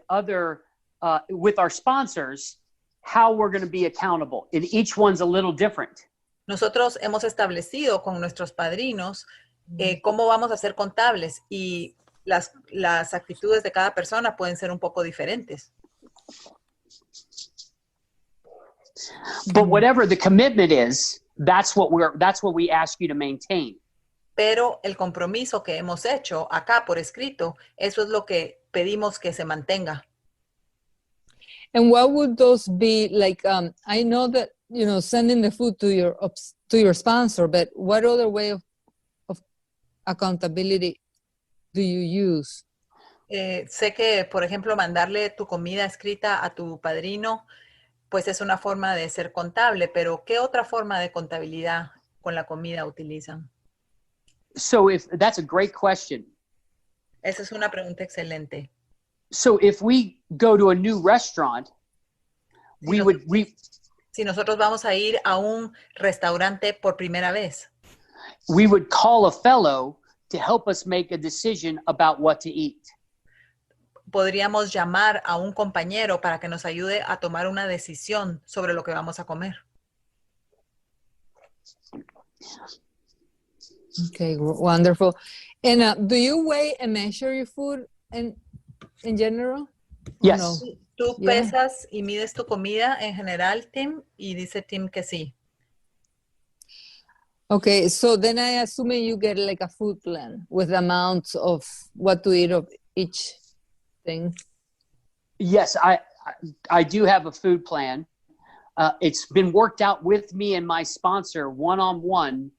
with our sponsors, how we're going to be accountable. And each one's a little different. Nosotros hemos establecido con nuestros padrinos cómo vamos a ser contables y las actitudes de cada persona pueden ser un poco diferentes. But whatever the commitment is, that's what we ask you to maintain. Pero el compromiso que hemos hecho acá por escrito, eso es lo que pedimos que se mantenga. And what would those be like? I know that, sending the food to your sponsor, but what other way of accountability do you use? Sé que, por ejemplo, mandarle tu comida escrita a tu padrino, pues es una forma de ser contable, pero ¿qué otra forma de contabilidad con la comida utilizan? So that's a great question. Esa es una pregunta excelente. So if we go to a new restaurant, si nosotros vamos a ir a un restaurante por primera vez, we would call a fellow to help us make a decision about what to eat. Podríamos llamar a un compañero para que nos ayude a tomar una decisión sobre lo que vamos a comer. Okay, wonderful. And do you weigh and measure your food in general? Yes. No? ¿Tú pesas y mides tu comida en general, Tim? Y dice Tim que sí. Okay, so then I assume you get like a food plan with amounts of what to eat of each thing. Yes, I do have a food plan. It's been worked out with me and my sponsor one-on-one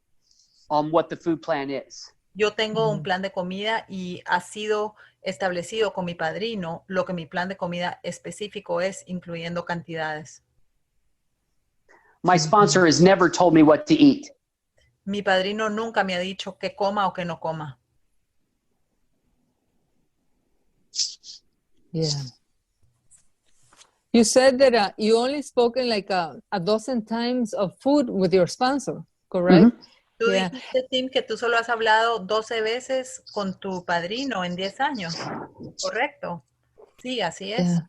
on what the food plan is. Yo tengo un plan de comida y ha sido establecido con mi padrino lo que mi plan de comida específico es, incluyendo cantidades. My sponsor has never told me what to eat. Mi padrino nunca me ha dicho qué coma o qué no coma. Yeah. You said that you only spoken like a dozen times of food with your sponsor, correct? Mm-hmm. Tú dijiste, Tim, que tú solo has hablado 12 veces con tu padrino en 10 años, ¿correcto? Sí, así es. Yeah.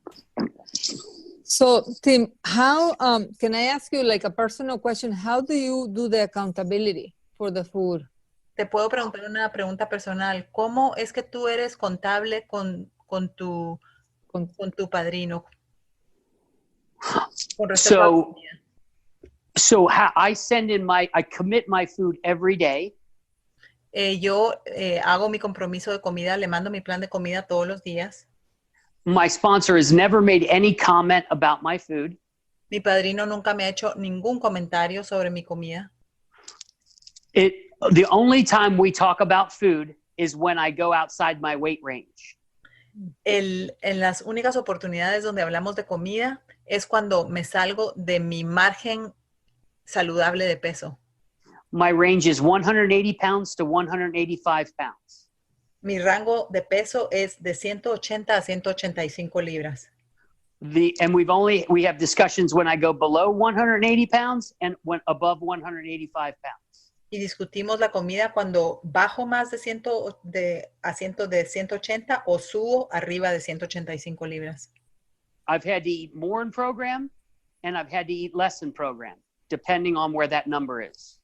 So, Tim, how, can I ask you like a personal question? How do you do the accountability for the food? Te puedo preguntar una pregunta personal. ¿Cómo es que tú eres contable con tu padrino? Con respecto a la comida. So I commit my food every day. Yo hago mi compromiso de comida, le mando mi plan de comida todos los días. My sponsor has never made any comment about my food. Mi padrino nunca me ha hecho ningún comentario sobre mi comida. The only time we talk about food is when I go outside my weight range. En las únicas oportunidades donde hablamos de comida es cuando me salgo de mi margen saludable de peso. My range is 180 pounds to 185 pounds. Mi rango de peso es de 180 a 185 libras. And we have discussions when I go below 180 pounds and when above 185 pounds. Y discutimos la comida cuando bajo más de 180 o subo arriba de 185 libras. I've had to eat more in program and I've had to eat less in program, depending on where that number is.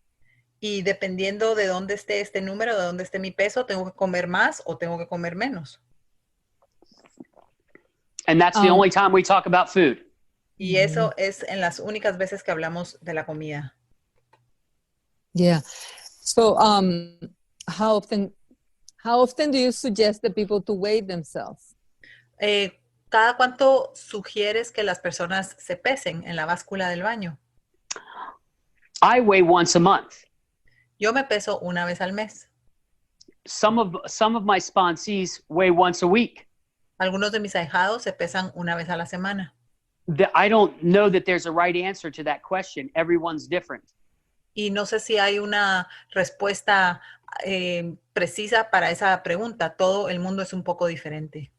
Y dependiendo de dónde esté este número, de dónde esté mi peso, tengo que comer más o tengo que comer menos. And that's the only time we talk about food. Y eso es en las únicas veces que hablamos de la comida. Yeah. So, how often do you suggest the people to weigh themselves? ¿Cada cuánto sugieres que las personas se pesen en la báscula del baño? I weigh once a month. Yo me peso una vez al mes. Some of my sponsees weigh once a week. Algunos de mis ahijados se pesan una vez a la semana. I don't know that there's a right answer to that question. Everyone's different. Y no sé si hay una respuesta precisa para esa pregunta. Todo el mundo es un poco diferente.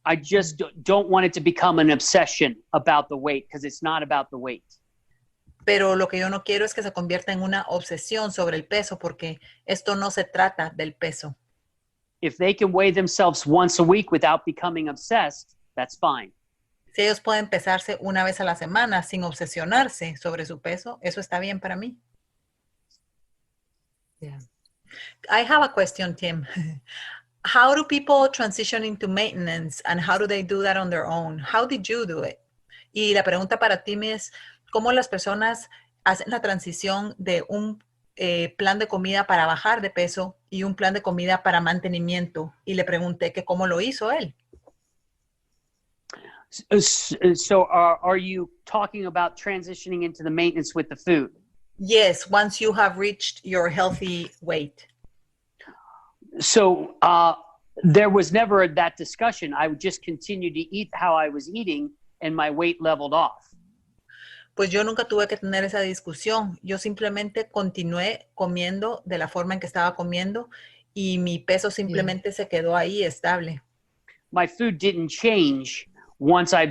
I just don't want it to become an obsession about the weight because it's not about the weight. Pero lo que yo no quiero es que se convierta en una obsesión sobre el peso porque esto no se trata del peso. If they can weigh themselves once a week without becoming obsessed, that's fine. Si ellos pueden pesarse una vez a la semana sin obsesionarse sobre su peso, eso está bien para mí. Yeah. I have a question, Tim. How do people transition into maintenance and how do they do that on their own? How did you do it? Y la pregunta para Tim es, ¿cómo las personas hacen la transición de un plan de comida para bajar de peso y un plan de comida para mantenimiento? Y le pregunté que cómo lo hizo él. So are you talking about transitioning into the maintenance with the food? Yes, once you have reached your healthy weight. So there was never that discussion. I would just continue to eat how I was eating and my weight leveled off. Pues yo nunca tuve que tener esa discusión. Yo simplemente continué comiendo de la forma en que estaba comiendo y mi peso simplemente se quedó ahí estable. My food didn't change once I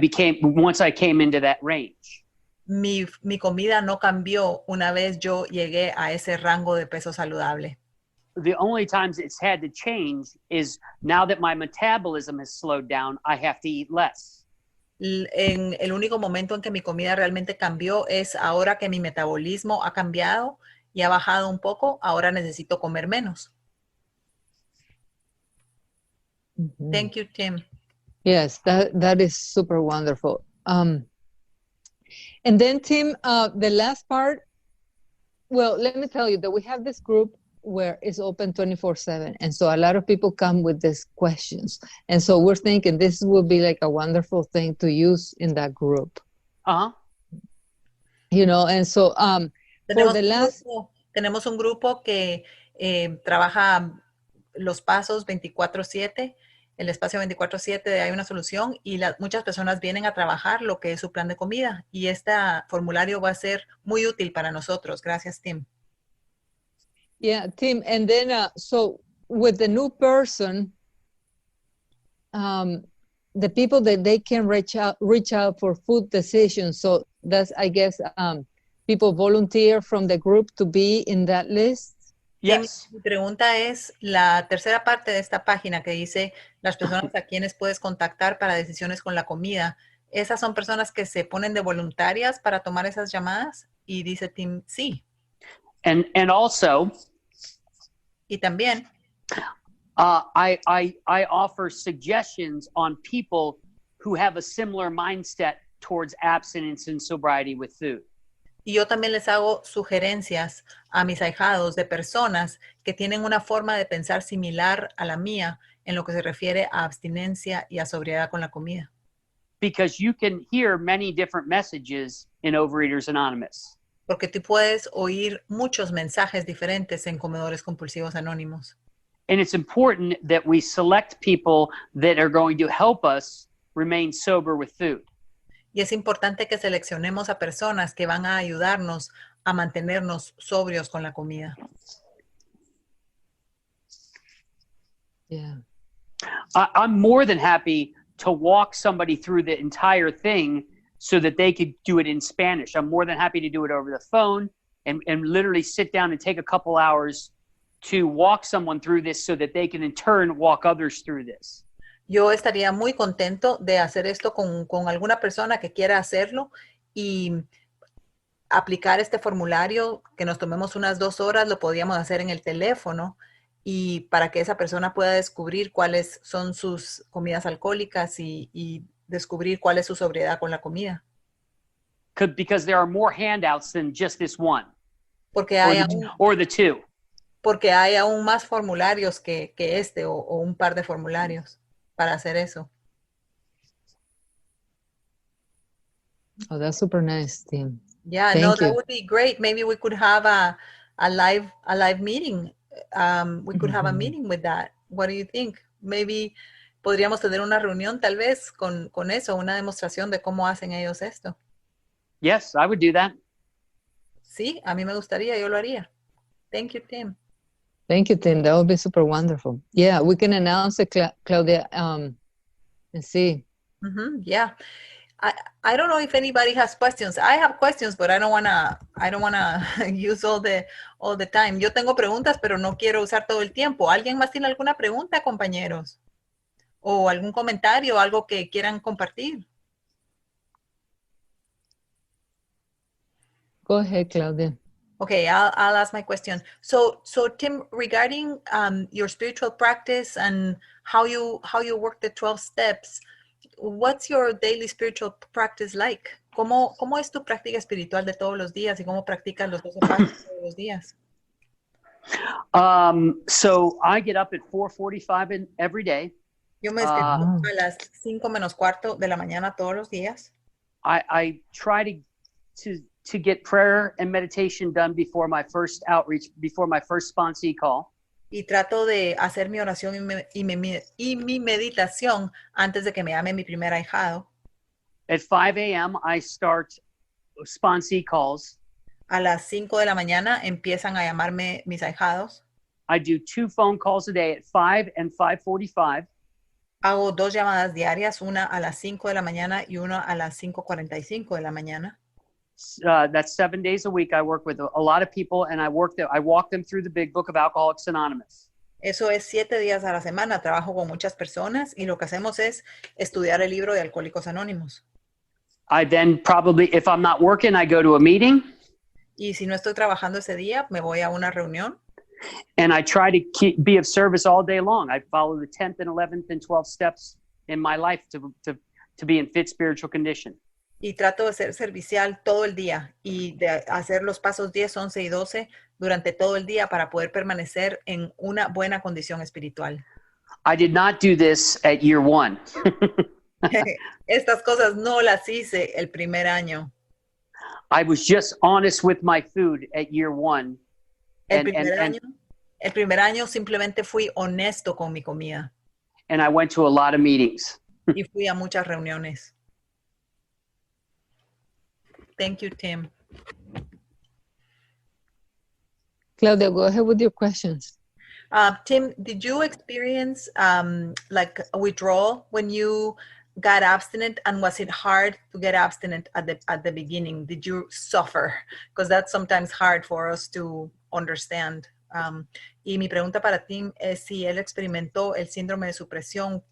came into that range. Mi comida no cambió una vez yo llegué a ese rango de peso saludable. The only times it's had to change is now that my metabolism has slowed down, I have to eat less. En el único momento en que mi comida realmente cambió es ahora que mi metabolismo ha cambiado y ha bajado un poco, ahora necesito comer menos. Mm-hmm. Thank you, Tim. Yes, that is super wonderful. And then, Tim, the last part, Well, let me tell you that we have this group where it's open 24/7. And so a lot of people come with these questions. And so we're thinking this would be like a wonderful thing to use in that group. Uh-huh. You know, and so for the last... Tenemos un grupo que trabaja los pasos 24/7, el espacio 24/7 de Hay una Solución, y muchas personas vienen a trabajar lo que es su plan de comida. Y este formulario va a ser muy útil para nosotros. Gracias, Tim. Yeah, Tim. And then, so with the new person, the people that they can reach out for food decisions. So that's, I guess, people volunteer from the group to be in that list. Yes. Mi pregunta es la tercera parte de esta página que dice las personas a quienes puedes contactar para decisiones con la comida. ¿Esas son personas que se ponen de voluntarias para tomar esas llamadas? Y dice Tim, sí. And also, y también, I offer suggestions on people who have a similar mindset towards abstinence and sobriety with food. Y yo también les hago sugerencias a mis ahijados de personas que tienen una forma de pensar similar a la mía en lo que se refiere a abstinencia y a sobriedad con la comida. Because you can hear many different messages in Overeaters Anonymous. Porque tú puedes oír muchos mensajes diferentes en Comedores Compulsivos Anónimos. And it's important that we select people that are going to help us remain sober with food. Y es importante que seleccionemos a personas que van a ayudarnos a mantenernos sobrios con la comida. Yeah. I'm more than happy to walk somebody through the entire thing so that they could do it in Spanish. I'm more than happy to do it over the phone and literally sit down and take a couple hours to walk someone through this so that they can in turn walk others through this. Yo estaría muy contento de hacer esto con alguna persona que quiera hacerlo y aplicar este formulario, que nos tomemos unas 2 horas, lo podríamos hacer en el teléfono y para que esa persona pueda descubrir cuáles son sus comidas alcohólicas y descubrir cuál es su sobriedad con la comida. Because there are more handouts than just this one. Porque hay or the two. Porque hay aún más formularios que este o un par de formularios para hacer eso. Oh, that's super nice, Tim. Yeah, Thank no, you. that would be great. Maybe we could have a live meeting. We could have a meeting with that. What do you think? Maybe podríamos tener una reunión tal vez con eso, una demostración de cómo hacen ellos esto. Yes, I would do that. Sí, a mí me gustaría, yo lo haría. Thank you, Tim. Thank you, Tim. That would be super wonderful. Yeah, we can announce it, Claudia, and see. Yeah. I don't know if anybody has questions. I have questions, but I don't wanna use all the time. Yo tengo preguntas, pero no quiero usar todo el tiempo. ¿Alguien más tiene alguna pregunta, compañeros? ¿O algún comentario, algo que quieran compartir? Go ahead, Claudia. Okay, I'll ask my question. So Tim, regarding your spiritual practice and how you work the 12 steps, what's your daily spiritual practice like? ¿Cómo es tu práctica espiritual de todos los días y cómo practicas los 12 pasos todos los días? So I get up at 4:45 every day. Yo me despierto a las 5:15 de la mañana todos los días. I try to get prayer and meditation done before my first outreach, before my first sponsee call. Y trato de hacer mi oración y mi meditación antes de que me llame mi primer ahijado. At 5 a.m., I start sponsee calls. A las 5 de la mañana empiezan a llamarme mis ahijados. I do 2 phone calls a day at 5 and 5:45. Hago 2 llamadas diarias, una a las 5 de la mañana y una a las 5:45 de la mañana. That's 7 days a week. I work with a lot of people, and I walk them through the big book of Alcoholics Anonymous. Eso es 7 días a la semana. Trabajo con muchas personas y lo que hacemos es estudiar el libro de Alcohólicos Anónimos. I then probably, if I'm not working, I go to a meeting. Y si no estoy trabajando ese día, me voy a una reunión. And I try to be of service all day long. I follow the 10th and 11th and 12th steps in my life to be in fit spiritual condition. Y trato de ser servicial todo el día y de hacer los pasos 10, 11 y 12 durante todo el día para poder permanecer en una buena condición espiritual. I did not do this at year 1. Estas cosas no las hice el primer año. I was just honest with my food at year 1. El primer año simplemente fui honesto con mi comida And I went to a lot of meetings. y fui a muchas reuniones. Thank you, Tim. Claudia, go ahead with your questions. Tim, did you experience like a withdrawal when you got abstinent, and was it hard to get abstinent at the beginning? Did you suffer? Because that's sometimes hard for us to understand. Y mi pregunta para Tim es si él experimentó el síndrome de supresión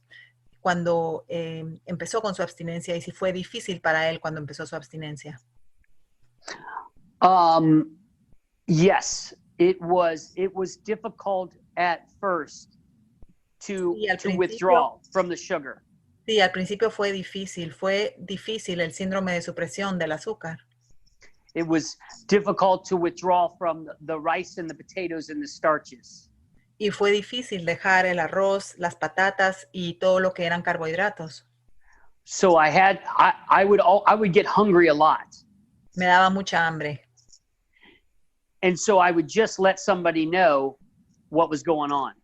cuando empezó con su abstinencia y si fue difícil para él cuando empezó su abstinencia. Yes, it was difficult at first to withdraw from the sugar. Sí, al principio fue difícil el síndrome de supresión del azúcar. It was difficult to withdraw from the rice and the potatoes and the starches. Y fue difícil dejar el arroz, las patatas y todo lo que eran carbohidratos. So I would get hungry a lot. Me daba mucha hambre. And so I would just let somebody know what was going on.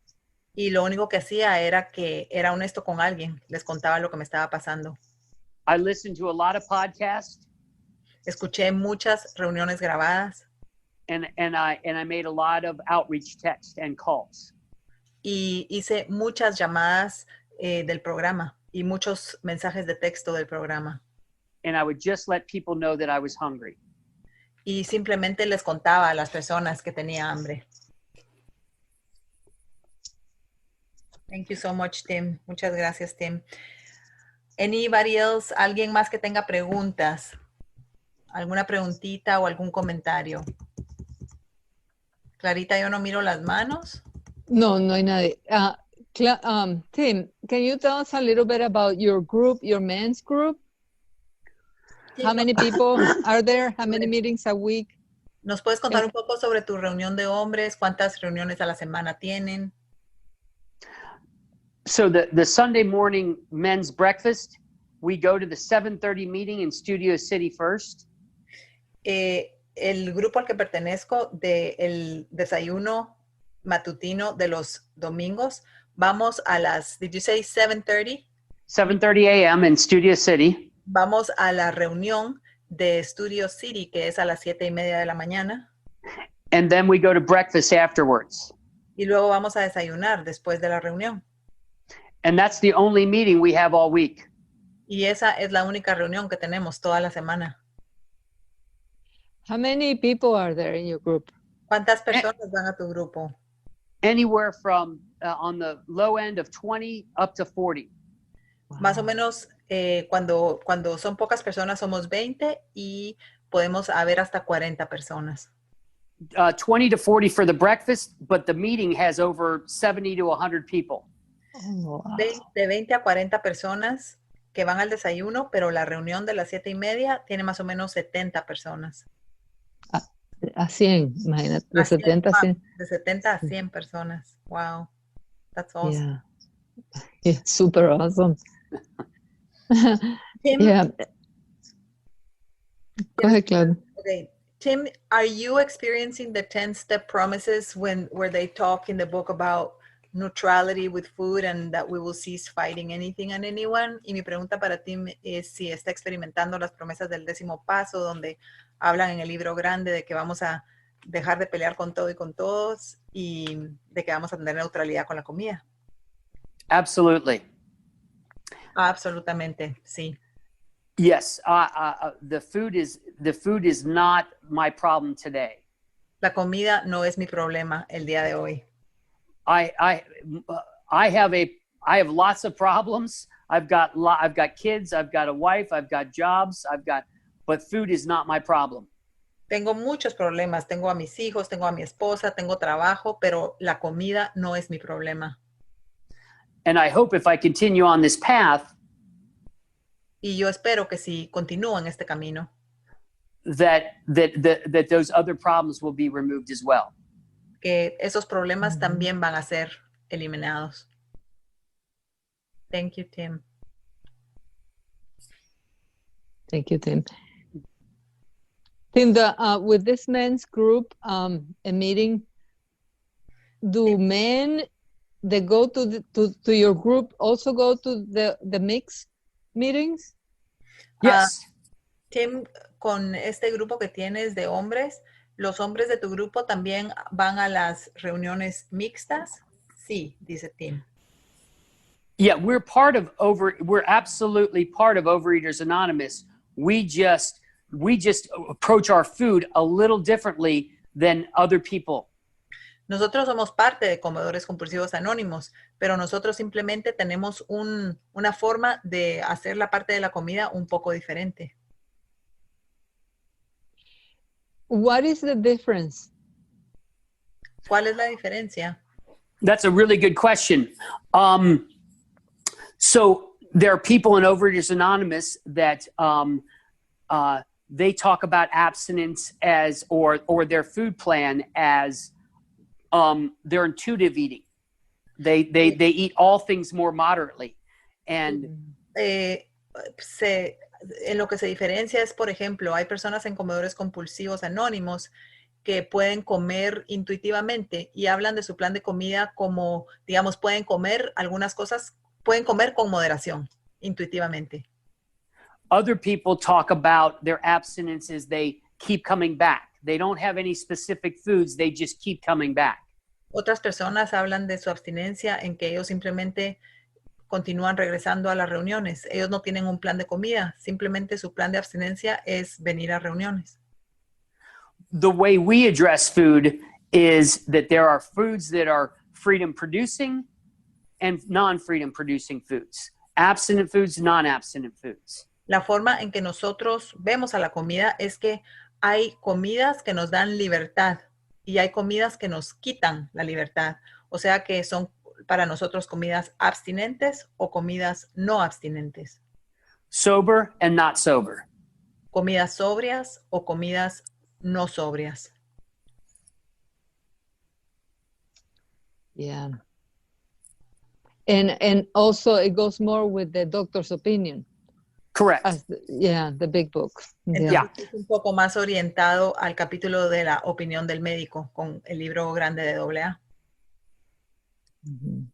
Y lo único que hacía era que era honesto con alguien, les contaba lo que me estaba pasando. I listened to a lot of podcasts. Escuché muchas reuniones grabadas. And I made a lot of outreach text and calls. Y hice muchas llamadas del programa y muchos mensajes de texto del programa. And I would just let people know that I was hungry. Y simplemente les contaba a las personas que tenía hambre. Thank you so much, Tim. Muchas gracias, Tim. Anybody else? ¿Alguien más que tenga preguntas? ¿Alguna preguntita o algún comentario? Clarita, yo no miro las manos. No hay nadie. Tim, can you tell us a little bit about your group, your men's group? How many people are there? How many meetings a week? ¿Nos puedes contar un poco sobre tu reunión de hombres? ¿Cuántas reuniones a la semana tienen? So the Sunday morning men's breakfast, we go to the 7:30 meeting in Studio City first. El grupo al que pertenezco del desayuno matutino de los domingos, vamos a las, did you say 7:30? 7:30 a.m. in Studio City. Vamos a la reunión de Studio City, que es a las 7:30 de la mañana. And then we go to breakfast afterwards. Y luego vamos a desayunar después de la reunión. And that's the only meeting we have all week. Y esa es la única reunión que tenemos toda la semana. How many people are there in your group? ¿Cuántas personas van a tu grupo? Anywhere from on the low end of 20 up to 40. Wow. Más o menos cuando son pocas personas somos 20 y podemos haber hasta 40 personas. 20 to 40 for the breakfast, but the meeting has over 70 to 100 people. Oh, wow. De 20 a 40 personas que van al desayuno, pero la reunión de las 7:30 tiene más o menos 70 personas. A 100, imagínate, de 70 a 100. De 70 a 100 personas. Wow. That's awesome. Yeah, super awesome. Tim, Yeah. Go ahead, Claudia. Okay. Tim, are you experiencing the 10-step promises where they talk in the book about neutrality with food and that we will cease fighting anything and anyone? Y mi pregunta para Tim es si está experimentando las promesas del 10º paso, donde hablan en el libro grande de que vamos a dejar de pelear con todo y con todos y de que vamos a tener neutralidad con la comida. Absolutely. Absolutamente, sí. Yes, the food is not my problem today. La comida no es mi problema el día de hoy. I have lots of problems. I've got kids, I've got a wife, I've got jobs, but food is not my problem. Tengo muchos problemas. Tengo a mis hijos, tengo a mi esposa, tengo trabajo, pero la comida no es mi problema. And I hope if I continue on this path, Y yo espero que si continúan este camino, that those other problems will be removed as well. que esos problemas también van a ser eliminados. Thank you, Tim. Thank you, Tim. Tim, with this men's group, a meeting, do men that go to your group also go to the mix meetings? Yes. Tim, con este grupo que tienes de hombres, ¿los hombres de tu grupo también van a las reuniones mixtas? Sí, dice Tim. Yeah, we're absolutely part of Overeaters Anonymous. We just approach our food a little differently than other people. Nosotros somos parte de Comedores Compulsivos Anónimos, pero nosotros simplemente tenemos una forma de hacer la parte de la comida un poco diferente. What is the difference? ¿Cuál es la diferencia? That's a really good question. So there are people in Overeaters Anonymous that they talk about abstinence as or their food plan as their intuitive eating. They eat all things more moderately. And en lo que se diferencia es, por ejemplo, hay personas en Comedores Compulsivos Anónimos que pueden comer intuitivamente y hablan de su plan de comida como, digamos, pueden comer algunas cosas, pueden comer con moderación, intuitivamente. Other people talk about their abstinences, they keep coming back. They don't have any specific foods, they just keep coming back. Otras personas hablan de su abstinencia en que ellos simplemente continúan regresando a las reuniones. Ellos no tienen un plan de comida, simplemente su plan de abstinencia es venir a reuniones. The way we address food is that there are foods that are freedom producing and non-freedom producing foods. Abstinent foods, non-abstinent foods. La forma en que nosotros vemos a la comida es que hay comidas que nos dan libertad y hay comidas que nos quitan la libertad. O sea que son para nosotros comidas abstinentes o comidas no abstinentes. Sober and not sober. Comidas sobrias o comidas no sobrias. Yeah. And also it goes more with the doctor's opinion. Correct. The big book. Entonces, es un poco más orientado al capítulo de la opinión del médico con el libro grande de AA. Mm-hmm.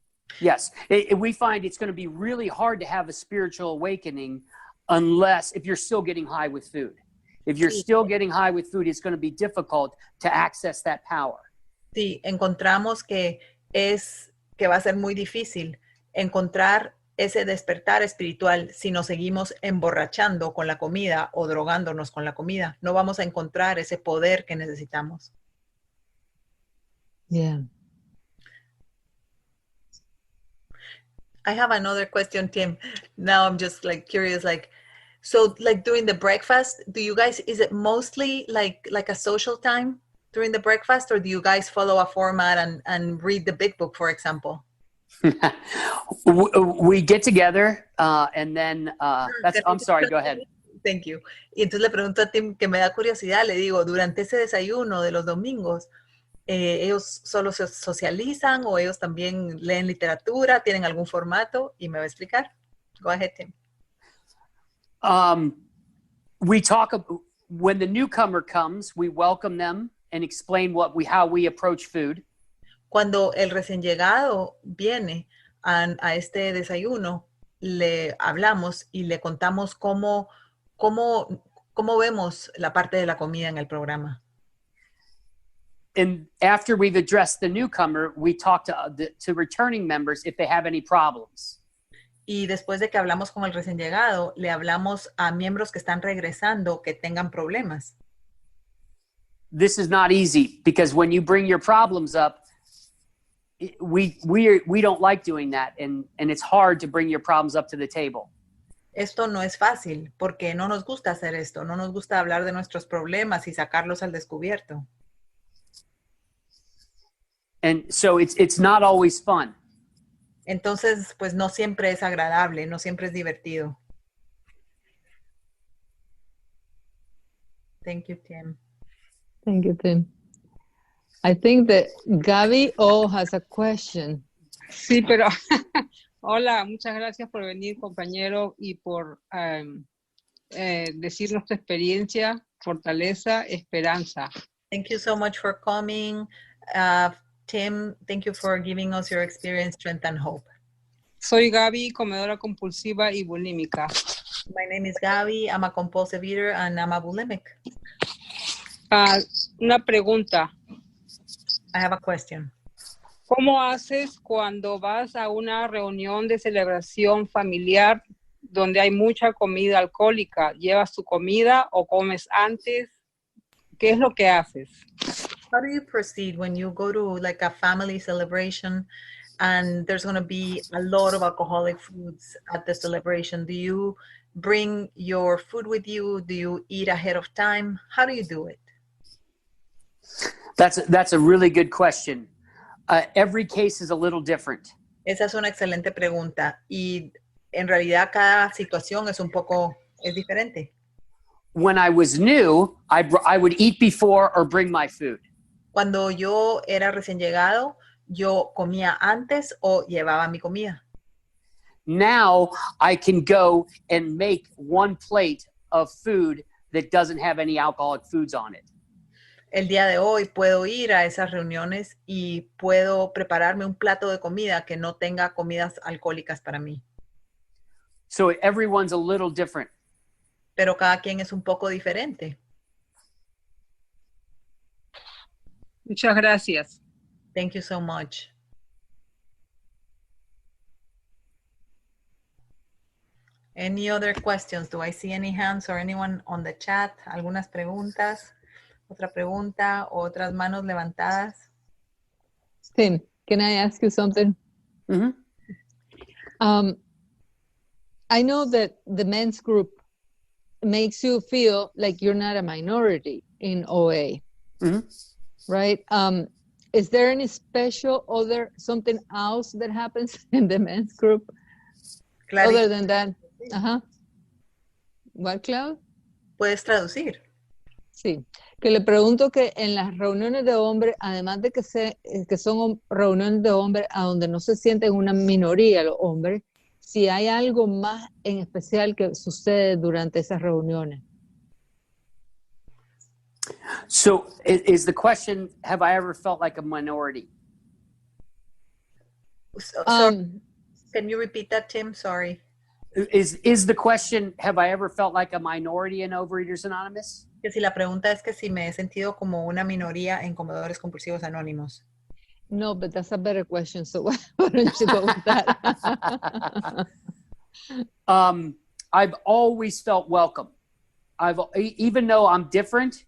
Yes. We find it's going to be really hard to have a spiritual awakening if you're still getting high with food. If you're still getting high with food, it's going to be difficult to access that power. Sí, encontramos que va a ser muy difícil encontrar ese despertar espiritual si nos seguimos emborrachando con la comida o drogándonos con la comida. No vamos a encontrar ese poder que necesitamos. Yeah. I have another question, Tim. Now I'm just curious, so during the breakfast, is it mostly like a social time during the breakfast, or do you guys follow a format and read the big book, for example? We get together and then I'm sorry, go ahead. Thank you. Y entonces le pregunto a Tim, que me da curiosidad, le digo, durante ese desayuno de los domingos, ¿ellos solo se socializan o ellos también leen literatura, tienen algún formato? Y me va a explicar. Go ahead, Tim. We talk, when the newcomer comes, we welcome them and explain how we approach food. Cuando el recién llegado viene a este desayuno, le hablamos y le contamos cómo vemos la parte de la comida en el programa. And after we've addressed the newcomer, we talk to returning members if they have any problems. Y después de que hablamos con el recién llegado, le hablamos a miembros que están regresando que tengan problemas. This is not easy because when you bring your problems up, we don't like doing that, and it's hard to bring your problems up to the table. Esto no es fácil porque no nos gusta hacer esto, no nos gusta hablar de nuestros problemas y sacarlos al descubierto. And so it's not always fun. Entonces, pues no siempre es agradable, no siempre es divertido. Thank you, Tim. Thank you, Tim. I think that Gaby has a question. Sí, pero hola, muchas gracias por venir, compañero, y por decirnos tu experiencia, fortaleza, esperanza. Thank you so much for coming. Tim, thank you for giving us your experience, strength, and hope. Soy Gaby, comedora compulsiva y bulímica. My name is Gaby. I'm a compulsive eater and I'm a bulimic. Una pregunta. I have a question. ¿Cómo haces cuando vas a una reunión de celebración familiar donde hay mucha comida alcohólica? ¿Llevas tu comida o comes antes? ¿Qué es lo que haces? How do you proceed when you go to like a family celebration and there's going to be a lot of alcoholic foods at the celebration? Do you bring your food with you? Do you eat ahead of time? How do you do it? That's a really good question. Every case is a little different. Esa es una excelente pregunta y en realidad cada situación es diferente. When I was new, I would eat before or bring my food. Cuando yo era recién llegado, yo comía antes o llevaba mi comida. Now I can go and make one plate of food that doesn't have any alcoholic foods on it. El día de hoy puedo ir a esas reuniones y puedo prepararme un plato de comida que no tenga comidas alcohólicas para mí. So everyone's a little different. Pero cada quien es un poco diferente. Muchas gracias. Thank you so much. Any other questions? Do I see any hands or anyone on the chat? ¿Algunas preguntas? ¿Otra pregunta? ¿Otras manos levantadas? Tim, can I ask you something? Mm-hmm. I know that the men's group makes you feel like you're not a minority in OA, Mm-hmm. right? Is there any special something else that happens in the men's group other than that? What, Cloud? ¿Puedes traducir? Sí, que le pregunto que en las reuniones de hombres, además de que son reuniones de hombres a donde no se sienten una minoría los hombres, si hay algo más en especial que sucede durante esas reuniones. So is the question, have I ever felt like a minority? Can you repeat that, Tim? Sorry. Is the question, have I ever felt like a minority in Overeaters Anonymous? Que si la pregunta es que si me he sentido como una minoría en comedores compulsivos anónimos. No, but that's a better question, so why don't you go with that? I've always felt welcome. Even though I'm different,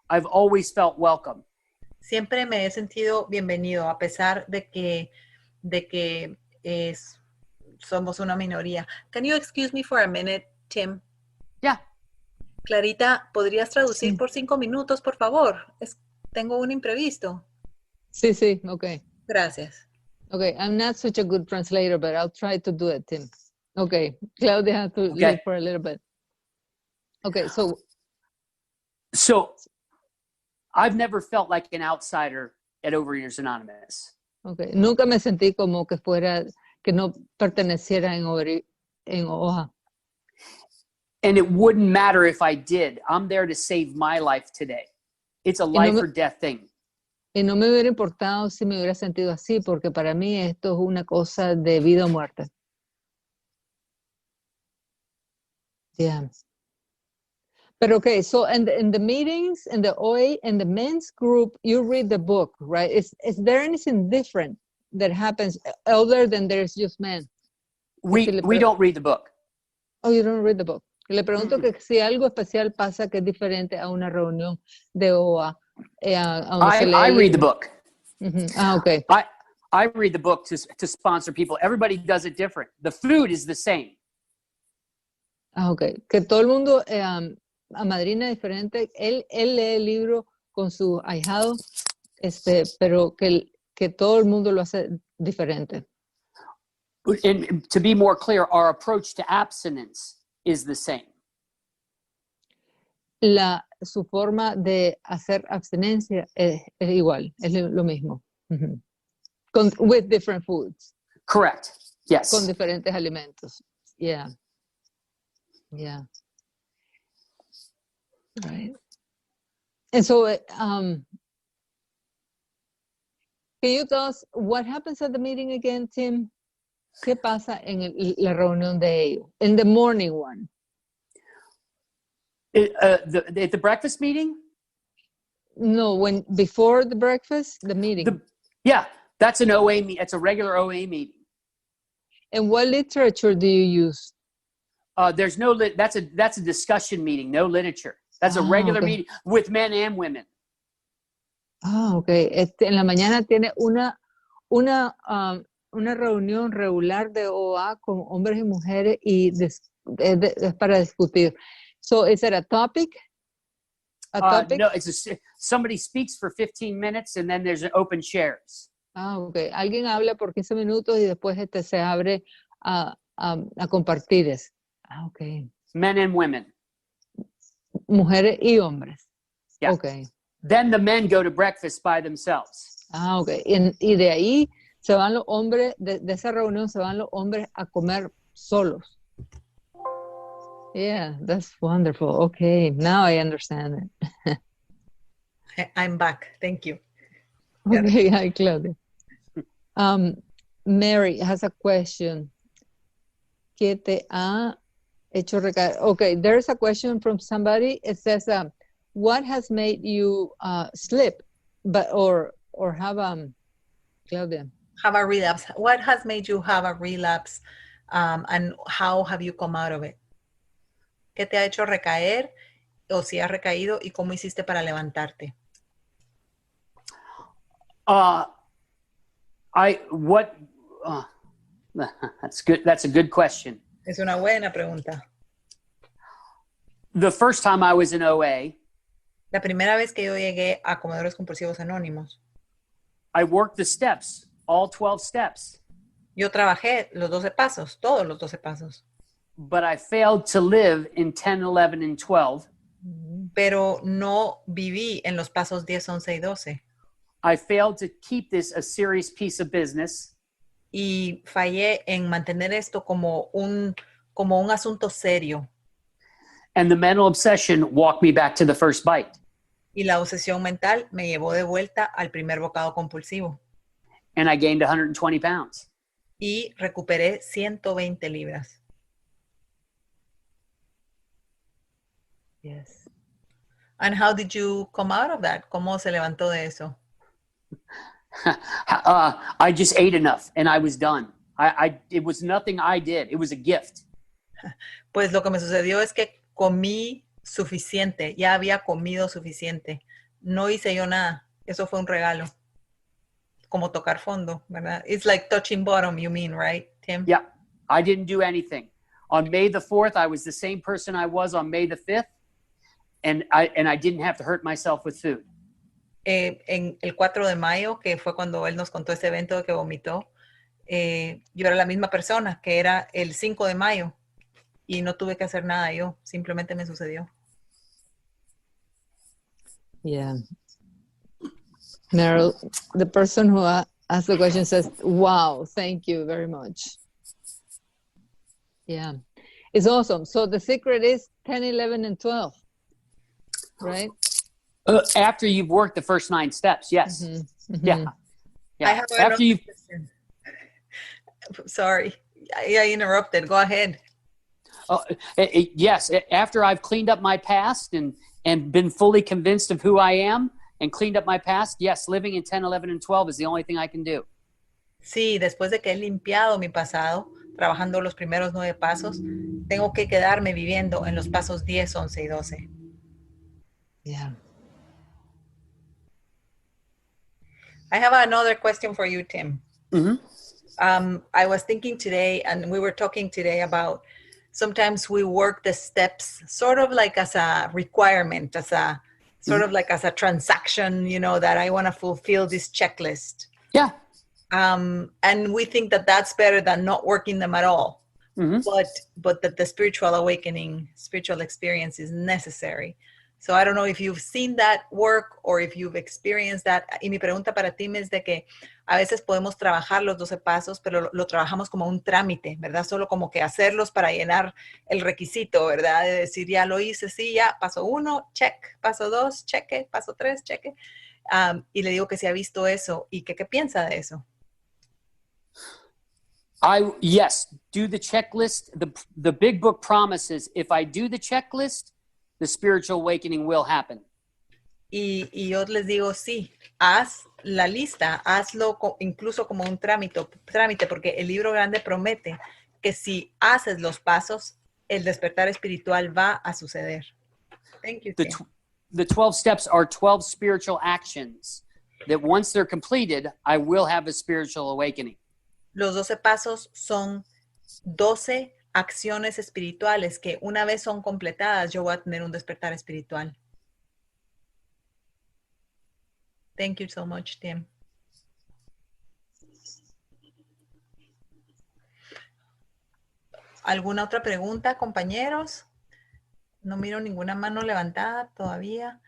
I've always felt welcome. Siempre me he sentido bienvenido, a pesar de que somos una minoría. Can you excuse me for a minute, Tim? Yeah. Clarita, ¿podrías traducir por 5 minutos, por favor? Tengo un imprevisto. Sí, okay. Gracias. Okay, I'm not such a good translator, but I'll try to do it, Tim. Okay, Claudia has to leave for a little bit. Okay, so I've never felt like an outsider at Overeaters Anonymous. Okay, nunca me sentí como que no perteneciera en OA. And it wouldn't matter if I did. I'm there to save my life today. It's a life or death thing. Y no me hubiera importado si me hubiera sentido así, porque para mí esto es una cosa de vida o muerte. Yeah. But okay, so in the meetings, in the OA, in the men's group, you read the book, right? Is there anything different that happens other than there's just men? We don't read the book. Oh, you don't read the book. Le pregunto que si algo especial pasa que es diferente a una reunión de OA. I read the book. Mm-hmm. Okay. I read the book to sponsor people. Everybody does it different. The food is the same. Okay. Que todo el mundo amadrina diferente. Él lee el libro con su ahijado, pero que todo el mundo lo hace diferente. And to be more clear, our approach to abstinence is the same. su forma de hacer abstinencia es igual, es lo mismo. Ujú. With different foods. Correct. Yes. Con diferentes alimentos. Yeah. Yeah. Right. And so, can you tell us what happens at the meeting again, Tim? ¿Qué pasa en la reunión de ellos? In the morning one. At the breakfast meeting? No, before the breakfast, the meeting. Yeah, that's an OA meeting. It's a regular OA meeting. And what literature do you use? There's no that's a discussion meeting, no literature. That's a regular meeting with men and women. Ah, okay. En la mañana tiene una reunión regular de OA con hombres y mujeres y es para discutir. So, is it a topic? No, somebody speaks for 15 minutes and then there's an open shares. Ah, okay. Alguien habla por 15 minutos y después se abre a compartir. Ah, okay. Men and women. Mujeres y hombres. Yeah. Okay. Then the men go to breakfast by themselves. Ah, okay. Y de ahí se van los hombres, de esa reunión se van los hombres a comer solos. Yeah, that's wonderful. Okay, now I understand it. I'm back. Thank you. Okay, hi, Claudia. Mary has a question. ¿Qué te ha hecho recaer? Okay, there's a question from somebody. It says, what has made you slip, or have Claudia? Have a relapse. What has made you have a relapse, and how have you come out of it? ¿Qué te ha hecho recaer, o si has recaído, y cómo hiciste para levantarte? That's good. That's a good question. Es una buena pregunta. The first time I was in OA, La primera vez que yo llegué a Comedores Compulsivos Anónimos, I worked the steps, all 12 steps. yo trabajé los 12 pasos, todos los 12 pasos. But I failed to live in 10, 11, and 12. Pero no viví en los pasos 10, 11 y 12. I failed to keep this a serious piece of business. Y fallé en mantener esto como un asunto serio. And the mental obsession walked me back to the first bite. Y la obsesión mental me llevó de vuelta al primer bocado compulsivo. And I gained 120 pounds. Y recuperé 120 libras. Yes. And how did you come out of that? ¿Cómo se levantó de eso? I just ate enough and I was done. It was nothing I did. It was a gift. Pues lo que me sucedió es que comí suficiente. Ya había comido suficiente. No hice yo nada. Eso fue un regalo. Como tocar fondo, ¿verdad? It's like touching bottom, you mean, right, Tim? Yeah. I didn't do anything. On May the 4th, I was the same person I was on May the 5th. And I didn't have to hurt myself with food. En el 4 de mayo, que fue cuando él nos contó ese evento de que vomitó, yo era la misma persona que era el 5 de mayo y no tuve que hacer nada yo, simplemente me sucedió. Yeah. Meryl, the person who asked the question says, wow, thank you very much. Yeah, it's awesome. So the secret is 10, 11, and 12. Right? After you've worked the first 9 steps, yes. Mm-hmm. Mm-hmm. Yeah. I have After you. Sorry, I interrupted. Go ahead. Yes. After I've cleaned up my past and been fully convinced of who I am and cleaned up my past, yes, living in 10, 11, and 12 is the only thing I can do. Sí, después de que he limpiado mi pasado, trabajando los primeros 9 pasos, tengo que quedarme viviendo en los pasos 10, 11 y 12. Yeah. I have another question for you, Tim. Mm-hmm. I was thinking today, and we were talking today about sometimes we work the steps sort of like as a requirement, as a sort of like as a transaction, you know, that I want to fulfill this checklist. Yeah. And we think that that's better than not working them at all. Mm-hmm. But that the spiritual awakening, spiritual experience is necessary. So I don't know if you've seen that work or if you've experienced that. Y mi pregunta para Tim es de que a veces podemos trabajar los 12 pasos, pero lo trabajamos como un trámite, ¿verdad? Solo como que hacerlos para llenar el requisito, ¿verdad? De decir, ya lo hice, sí, ya, paso 1, check, paso 2, cheque, paso 3, cheque. Y le digo que si ha visto eso y que qué piensa de eso. Yes, do the checklist. The big book promises if I do the checklist, the spiritual awakening will happen. Y yo les digo, sí, haz la lista, hazlo incluso como un trámite, porque el libro grande promete que si haces los pasos, el despertar espiritual va a suceder. Thank you, Tim. The 12 steps are 12 spiritual actions that once they're completed, I will have a spiritual awakening. Los 12 pasos son 12 acciones espirituales que una vez son completadas, yo voy a tener un despertar espiritual. Thank you so much, Tim. ¿Alguna otra pregunta, compañeros? No miro ninguna mano levantada todavía.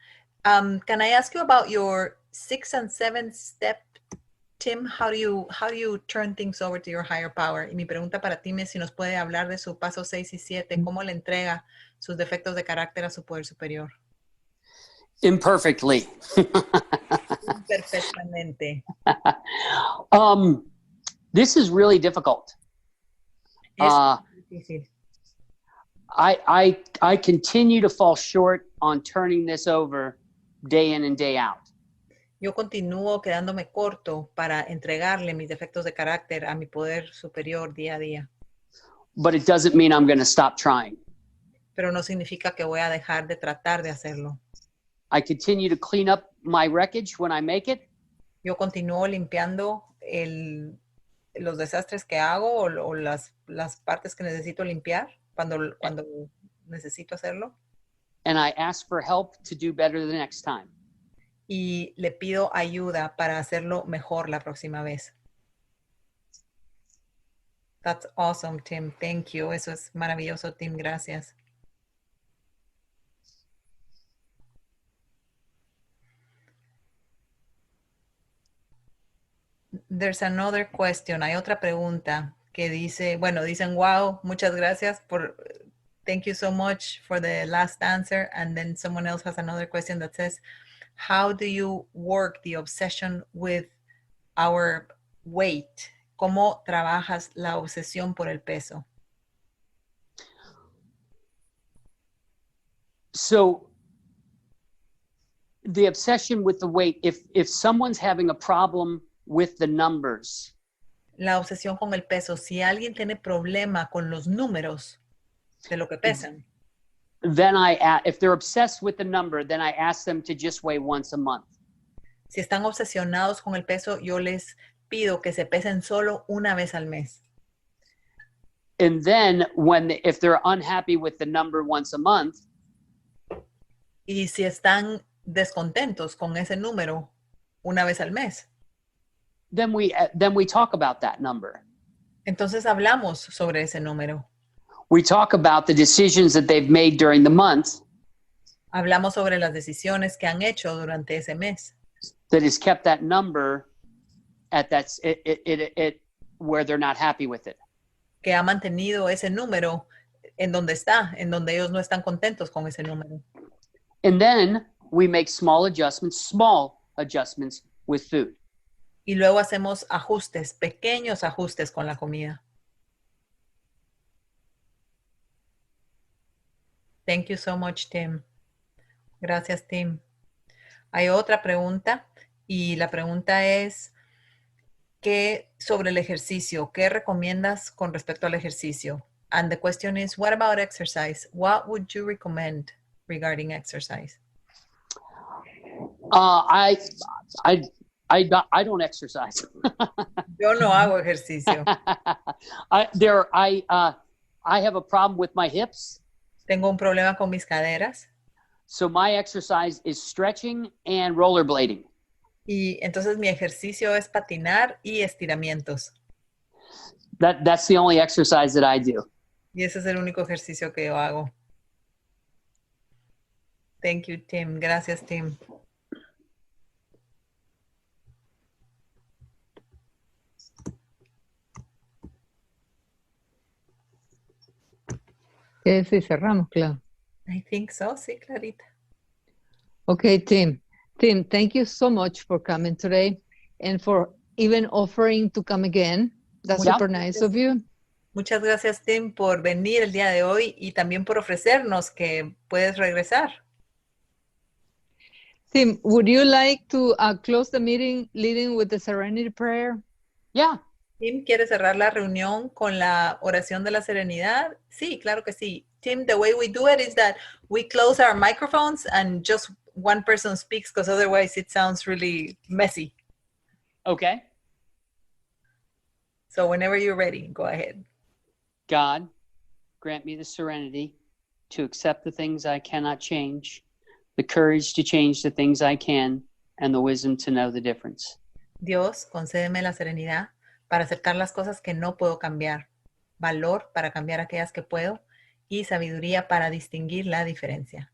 Can I ask you about your 6 and 7 step, Tim? How do you turn things over to your higher power? Y mi pregunta para Tim es si nos puede hablar de su paso 6 y 7, cómo le entrega sus defectos de carácter a su poder superior. Imperfectly. Perfectamente. This is really difficult. Es difícil. I continue to fall short on turning this over day in and day out. Yo continúo quedándome corto para entregarle mis defectos de carácter a mi poder superior día a día. But it doesn't mean I'm going to stop trying. Pero no significa que voy a dejar de tratar de hacerlo. I continue to clean up my wreckage when I make it. Yo continúo limpiando los desastres que hago o las partes que necesito limpiar cuando necesito hacerlo. And I ask for help to do better the next time. Y le pido ayuda para hacerlo mejor la próxima vez. That's awesome, Tim. Thank you. Eso es maravilloso, Tim. Gracias. There's another question. Hay otra pregunta que dice, dicen, wow, muchas gracias thank you so much for the last answer. And then someone else has another question that says, how do you work the obsession with our weight? ¿Cómo trabajas la obsesión por el peso? So the obsession with the weight, if someone's having a problem with the numbers. La obsesión con el peso. Si alguien tiene problema con los números de lo que pesan. Then if they're obsessed with the number, then I ask them to just weigh once a month. Si están obsesionados con el peso, yo les pido que se pesen solo una vez al mes. And then if they're unhappy with the number once a month. Y si están descontentos con ese número una vez al mes. Then we talk about that number. Entonces hablamos sobre ese número. We talk about the decisions that they've made during the month. Hablamos sobre las decisiones que han hecho durante ese mes. That has kept that number at where they're not happy with it. Que ha mantenido ese número en donde ellos no están contentos con ese número. And then we make small adjustments with food. Y luego hacemos pequeños ajustes con la comida. Thank you so much, Tim. Gracias, Tim. Hay otra pregunta y la pregunta es sobre el ejercicio. ¿Qué recomiendas con respecto al ejercicio? And the question is, what about exercise? What would you recommend regarding exercise? I don't exercise. Yo no hago ejercicio. I have a problem with my hips. Tengo un problema con mis caderas. So my exercise is stretching and rollerblading. Y entonces mi ejercicio es patinar y estiramientos. That's the only exercise that I do. Y ese es el único ejercicio que yo hago. Thank you, Tim. Gracias, Tim. Sí, cerramos, Clau. I think so, sí, Clarita. Okay, Tim. Tim, thank you so much for coming today and for even offering to come again. That's super nice of you. Muchas gracias, Tim, por venir el día de hoy y también por ofrecernos que puedes regresar. Tim, would you like to close the meeting leading with the serenity prayer? Yeah. Tim, ¿quiere cerrar la reunión con la oración de la serenidad? Sí, claro que sí. Tim, the way we do it is that we close our microphones and just one person speaks because otherwise it sounds really messy. Okay. So whenever you're ready, go ahead. God, grant me the serenity to accept the things I cannot change, the courage to change the things I can, and the wisdom to know the difference. Dios, concédeme la serenidad para aceptar las cosas que no puedo cambiar, valor para cambiar aquellas que puedo y sabiduría para distinguir la diferencia.